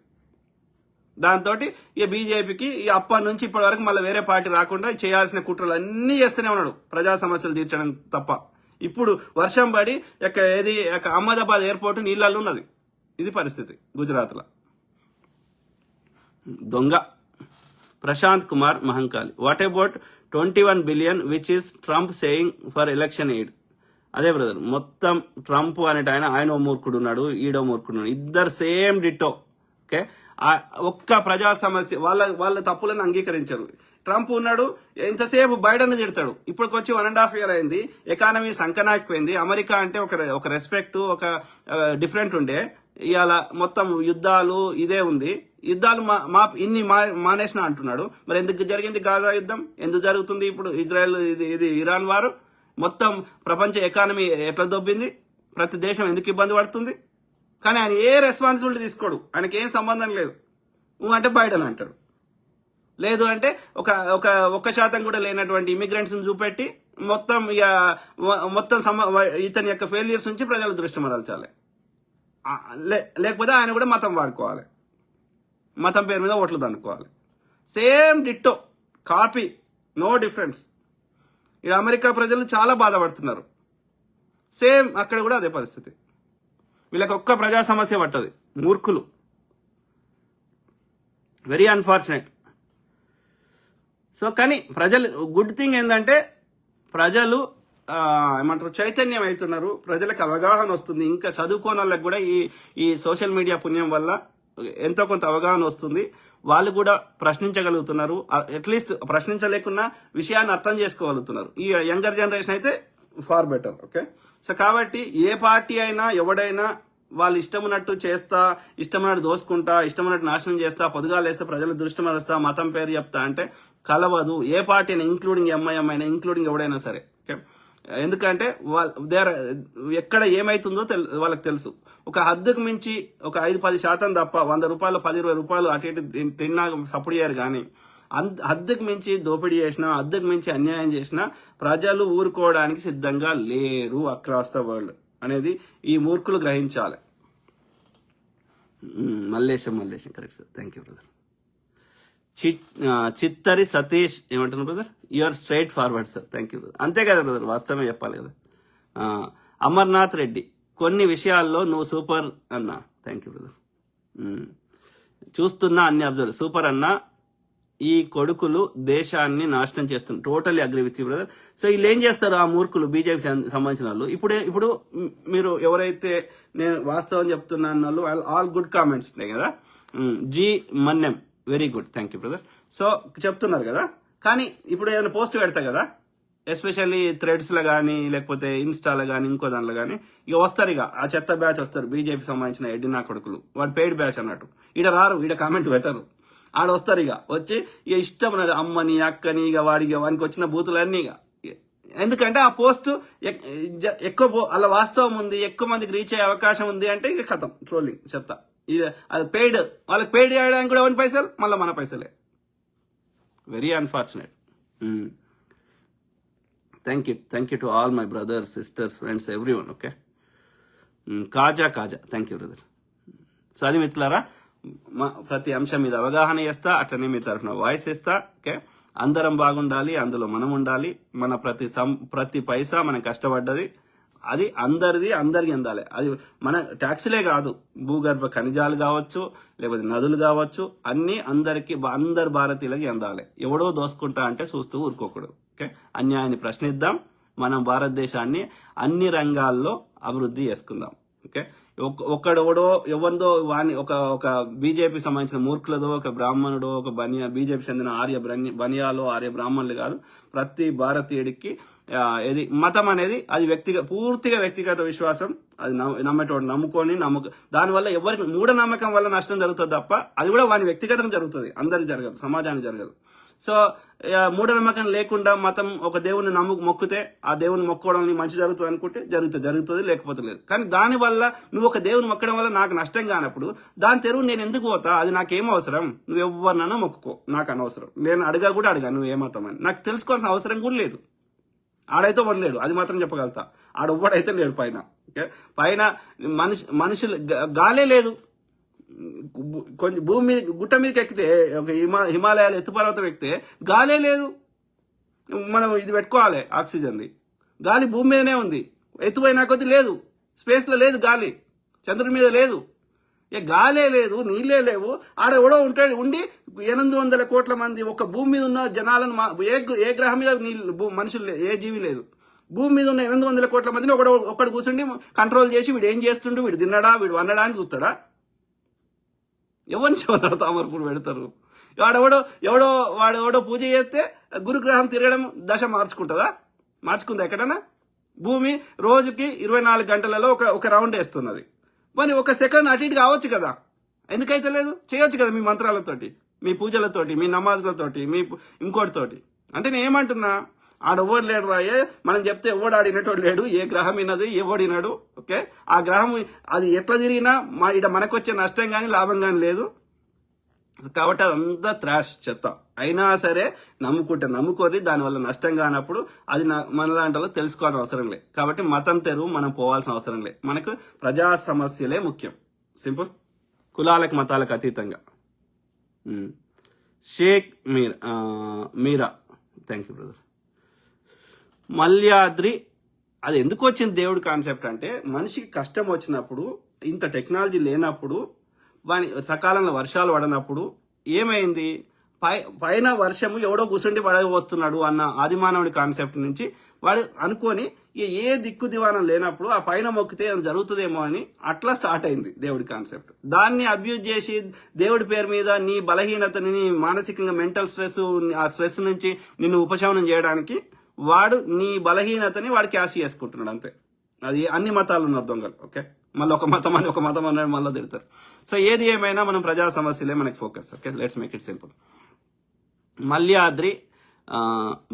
దాంతో ఇక బీజేపీకి అప్పటి నుంచి ఇప్పటి వరకు మళ్ళీ వేరే పార్టీ రాకుండా చేయాల్సిన కుట్రలు అన్నీ చేస్తూనే ఉన్నాడు, ప్రజా సమస్యలు తీర్చడం తప్ప. ఇప్పుడు వర్షం పడి అహ్మదాబాద్ ఎయిర్పోర్ట్ నీళ్ళల్లో ఉన్నది. ఇది పరిస్థితి గుజరాత్లో. దొంగ. Prashant Kumar Mahankali. What about 21 billion which is Trump saying for election aid? అదే బ్రదర్, మొత్తం ట్రంప్ అనేట ఆయన మూర్ఖుడు ఉన్నాడు, ఈడో మూర్ఖుడు ఉన్నాడు, ఇద్దరు సేమ్ డిట్టో. ఓకే, ఒక్క ప్రజా సమస్య వాళ్ళ తప్పులను అంగీకరించారు. ట్రంప్ ఉన్నాడు, ఎంతసేపు బైడెన్ తిడతాడు. ఇప్పటికొచ్చి 1.5 years అయింది, ఎకానమీ సంకనాకిపోయింది. అమెరికా అంటే ఒక రెస్పెక్ట్, ఒక డిఫరెంట్ ఉండే. ఇవాళ మొత్తం యుద్ధాలు ఇదే ఉంది. యుద్ధాలు ఇన్ని మానేసిన అంటున్నాడు. మరి ఎందుకు జరిగింది గాజా యుద్ధం? ఎందుకు జరుగుతుంది ఇప్పుడు ఇజ్రాయెల్ ఇది ఇరాన్ వారు? మొత్తం ప్రపంచ ఎకానమీ ఎట్లా దొబ్బింది? ప్రతి దేశం ఎందుకు ఇబ్బంది పడుతుంది? కానీ ఆయన ఏ రెస్పాన్సిబిలిటీ తీసుకోడు, ఆయనకి ఏం సంబంధం లేదు. అంటే బైడెన్ అంటాడు. లేదు అంటే ఒక 1% కూడా లేనటువంటి ఇమిగ్రెంట్స్ చూపెట్టి మొత్తం ఇతని యొక్క ఫెయిల్యూర్స్ నుంచి ప్రజల దృష్టి మరల్చాలి. లేకపోతే ఆయన కూడా మతం వాడుకోవాలి, మతం పేరు మీద ఓట్లు దండుకోవాలి. Same ditto copy, no difference. ఇక్కడ అమెరికా ప్రజలు చాలా బాధపడుతున్నారు. సేమ్ అక్కడ కూడా అదే పరిస్థితి. వీళ్ళకి ఒక్క ప్రజా సమస్య పట్టదు. మూర్ఖులు. Very unfortunate. సో కానీ ప్రజలు గుడ్ థింగ్ ఏంటంటే ప్రజలు ఏమంటారు చైతన్యం అవుతున్నారు, ప్రజలకు అవగాహన వస్తుంది. ఇంకా చదువుకోని వాళ్ళకి కూడా ఈ సోషల్ మీడియా పుణ్యం వల్ల ఎంతో కొంత అవగాహన వస్తుంది. వాళ్ళు కూడా ప్రశ్నించగలుగుతున్నారు, అట్లీస్ట్ ప్రశ్నించలేకున్నా విషయాన్ని అర్థం చేసుకోగలుగుతున్నారు. ఈ యంగర్ జనరేషన్ అయితే ఫార్ బెటర్. ఓకే, సో కాబట్టి ఏ పార్టీ అయినా ఎవడైనా వాళ్ళు ఇష్టమున్నట్టు చేస్తా, ఇష్టమున్నట్టు దోసుకుంటా, ఇష్టమున్నట్టు నాశనం చేస్తా, పొదుగాలు వేస్తే ప్రజల దృష్టి మరుస్తా, మతం పేరు చెప్తా అంటే కలవదు. ఏ పార్టీ అయినా, ఇంక్లూడింగ్ ఎంఐఎం అయినా, ఇంక్లూడింగ్ ఎవడైనా సరే. ఓకే, ఎందుకంటే ఎక్కడ ఏమైతుందో వాళ్ళకి తెలుసు. ఒక హద్దుకు మించి ఒక 5-10% తప్ప 100 రూపాయలు 10-20 రూపాయలు అటు ఇటు తిన్నా సపోర్ట్ చేయరు. కానీ హద్దుకు మించి దోపిడీ చేసినా, హద్దుకు మించి అన్యాయం చేసినా ప్రజలు ఊరుకోవడానికి సిద్ధంగా లేరు అక్రాస్ ద వరల్డ్ అనేది ఈ మూర్ఖులు గ్రహించాలి. Mallesham correct sir, thank you brother. Chittari Satish ఏమంటున్నారు brother? You're straightforward sir, thank you brother. అంతే కదా బ్రదర్, వాస్తవమే చెప్పాలి కదా. అమర్నాథ్ రెడ్డి, కొన్ని విషయాల్లో నువ్వు సూపర్ అన్నా, థ్యాంక్ యూ బ్రదర్. చూస్తున్నా అన్ని అబ్జర్వ్, సూపర్ అన్నా. ఈ కొడుకులు దేశాన్ని నాశనం చేస్తున్నారు, totally agree with you brother. So వీళ్ళు ఏం చేస్తారు ఆ మూర్ఖులు, బీజేపీ సంబంధించిన వాళ్ళు? ఇప్పుడు మీరు ఎవరైతే నేను వాస్తవం చెప్తున్నాను వాళ్ళు ఆల్ గుడ్ కామెంట్స్ ఉన్నాయి కదా. Ji Manyam, very good, thank you brother. సో చెప్తున్నారు కదా, కానీ ఇప్పుడు ఏదైనా పోస్ట్ పెడతా కదా, ఎస్పెషల్లీ థ్రెడ్స్లో కానీ లేకపోతే ఇన్స్టాలో కానీ ఇంకో దాంట్లో కానీ ఇక వస్తారు, ఇక ఆ చెత్త బ్యాచ్ వస్తారు, బీజేపీ సంబంధించిన ఎడ్డినా కొడుకులు, వాడు పెయిడ్ బ్యాచ్ అన్నట్టు. ఈడ రారు, ఈడ కామెంట్ పెట్టరు, ఆడ వస్తారు. ఇక వచ్చి ఇక ఇష్టం అమ్మని అక్కని ఇక వానికి వచ్చిన బూతులన్నీ ఇక. ఎందుకంటే ఆ పోస్ట్ ఎక్కువ అలా వాస్తవం ఉంది, ఎక్కువ మందికి రీచ్ అయ్యే అవకాశం ఉంది అంటే ఇక కథం, ట్రోలింగ్ చెత్త. ఇది అది పెయిడ్, వాళ్ళకి పెయిడ్ చేయడానికి కూడా ఎవరి పైసలు, మళ్ళీ మన పైసలే. Very unfortunate. Thank you to all my brothers, sisters, friends, every one. Okay, Kaja thank you brother. So అది మిత్రులారా, ప్రతి అంశం మీద అవగాహన చేస్తా, అట్లనే మీ తరఫున వాయిస్ ఇస్తా. ఓకే, అందరం బాగుండాలి, అందులో మనం ఉండాలి. మన ప్రతి పైసా మనం కష్టపడ్డది, అది అందరికి అందాలి. అది మన ట్యాక్స్లే కాదు, భూగర్భ ఖనిజాలు కావచ్చు, లేకపోతే నదులు కావచ్చు, అన్ని అందరి భారతీయులకి అందాలి. ఎవడో దోసుకుంటా అంటే చూస్తూ ఊరుకోకూడదు. ఓకే, అన్యాయాన్ని ప్రశ్నిద్దాం, మనం భారతదేశాన్ని అన్ని రంగాల్లో అభివృద్ధి చేసుకుందాం. ఓకే, ఒక్కడెవడో ఎవరిదో వాణి ఒక బీజేపీ సంబంధించిన మూర్ఖులదో, ఒక బ్రాహ్మణుడో, ఒక బీజేపీ చెందిన బనియాలో ఆర్య బ్రాహ్మణులు కాదు, ప్రతి భారతీయుడికి ఇది మతం అనేది అది పూర్తిగా వ్యక్తిగత విశ్వాసం. అది నమ్మేటోడు నమ్ముకొని దానివల్ల ఎవరికి మూఢనమ్మకం వల్ల నష్టం జరుగుతుంది తప్ప అది కూడా వాని వ్యక్తిగతంగా జరుగుతుంది, అందరికి జరగదు, సమాజానికి జరగదు. సో మూఢనమ్మకం లేకుండా మతం ఒక దేవుని మొక్కితే ఆ దేవుని మొక్కోవడం మంచి జరుగుతుంది అనుకుంటే జరుగుతుంది, లేకపోతే లేదు. కానీ దానివల్ల నువ్వు ఒక దేవుని మొక్కడం వల్ల నాకు నష్టం కానప్పుడు దాని తెరువు నేను ఎందుకు పోతా? అది నాకేం అవసరం? నువ్వు ఎవరినైనా మొక్కుకో, నాకు అనవసరం. నేను అడగా నువ్వు ఏ మతం అని నాకు తెలుసుకోవాల్సిన అవసరం కూడా లేదు. ఆడైతే వడలేడు, అది మాత్రం చెప్పగలుగుతా. ఆడొవ్వడైతే లేడు పైన మనుషులు గాలే లేదు. కొంచెం భూమి మీద గుట్ట మీదకి ఎక్కితే, ఒక హిమాలయాలు ఎత్తుపర్వతం ఎక్కితే గాలే లేదు. మనం ఇది పెట్టుకోవాలి, ఆక్సిజన్ది. గాలి భూమి మీదనే ఉంది, ఎత్తుపోయినా కొద్ది లేదు, స్పేస్లో లేదు గాలి, చంద్రుడి మీద లేదు. గాలే లేదు, నీళ్ళే లేవు. ఆడ ఎవడో ఉండి 800 కోట్ల మంది ఒక భూమి మీద ఉన్న జనాలను ఏ గ్రహం మీద మనుషులు ఏ జీవి లేదు. భూమి మీద ఉన్న 800 కోట్ల మందిని ఒకడు కూర్చుండి కంట్రోల్ చేసి వీడు ఏం చేస్తుండు, వీడు తిన్నాడా, వీడు వండడా అని చూస్తాడా? ఎవరిని చివరి తామరపుడు పెడతారు. వాడెవడో పూజ చేస్తే గురుగ్రహం తిరగడం దశ మార్చుకుందా ఎక్కడన్నా? భూమి రోజుకి 24 గంటలలో ఒక రౌండ్ వేస్తున్నది. మరి ఒక సెకండ్ అటు ఇటు కావచ్చు కదా, ఎందుకైతే లేదు? చేయొచ్చు కదా, మీ మంత్రాలతోటి, మీ పూజలతోటి, మీ నమాజులతోటి, మీ ఇంకోటితోటి. అంటే నేను ఏమంటున్నా, ఆడెవ్వడు లేడు రాయే, మనం చెప్తే ఎవడు ఆడినటోడు లేడు, ఏ గ్రహం విన్నది ఎవడినాడు. ఓకే, ఆ గ్రహం అది ఎట్లా తిరిగినా మనకు వచ్చే నష్టం కానీ లాభం కానీ లేదు. కాబట్టి అదంతా త్రాష్ చెత్త. అయినా సరే నమ్ముకొని దానివల్ల నష్టం కానప్పుడు అది మనలాంటి వాళ్ళు తెలుసుకోవాల్సిన అవసరం లేదు. కాబట్టి మతం తెరువు మనం పోవాల్సిన అవసరం లేదు. మనకు ప్రజా సమస్యలే ముఖ్యం, సింపుల్, కులాలకు మతాలకు అతీతంగా. షేక్ మీరా, థ్యాంక్ యూ బ్రదర్. మల్యాద్రి, అది ఎందుకు వచ్చింది దేవుడి కాన్సెప్ట్ అంటే, మనిషికి కష్టం వచ్చినప్పుడు, ఇంత టెక్నాలజీ లేనప్పుడు, సకాలంలో వర్షాలు పడనప్పుడు ఏమైంది, పైన వర్షము ఎవడో కూసుండి పడవస్తున్నాడు అన్న ఆదిమానవుడి కాన్సెప్ట్ నుంచి వాడు అనుకొని ఏ దిక్కు దివానం లేనప్పుడు ఆ పైన మొక్కితే అది జరుగుతుందేమో అని అట్లా స్టార్ట్ అయింది దేవుడి కాన్సెప్ట్. దాన్ని అబ్యూజ్ చేసి దేవుడి పేరు మీద నీ బలహీనతని, నీ మానసికంగా మెంటల్ స్ట్రెస్, ఆ స్ట్రెస్ నుంచి నిన్ను ఉపశమనం చేయడానికి వాడు నీ బలహీనతని వాడు క్యాష్ చేసుకుంటున్నాడు అంతే. అది అన్ని మతాలు ఉన్నారు దొంగలు. ఓకే, మళ్ళీ ఒక మతం అని మళ్ళీ తిడతారు. సో ఏది ఏమైనా మనం ప్రజా సమస్యలే మనకి focus. Okay, let's make it simple. Malyadri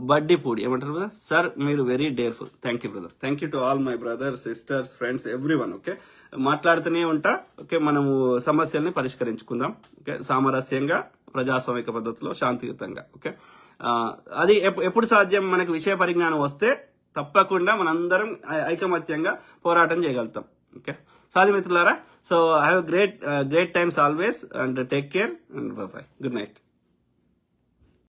Baddipudi ఏమంటారు బ్రదర్? సార్ మీరు very dareful. Thank you brother. Thank you to all my brothers, sisters, friends, everyone. Okay, మాట్లాడుతూనే ఉంటా. ఓకే, మనము సమస్యల్ని పరిష్కరించుకుందాం. ఓకే, సామరస్యంగా, ప్రజాస్వామిక పద్ధతిలో, శాంతియుతంగా. ఓకే, అది ఎప్పుడు సాధ్యం? మనకు విషయ పరిజ్ఞానం వస్తే తప్పకుండా మనందరం ఐకమత్యంగా పోరాటం చేయగలుగుతాం. ఓకే, సాధి మిత్రులారా. So have great times always and take care and by. Good night.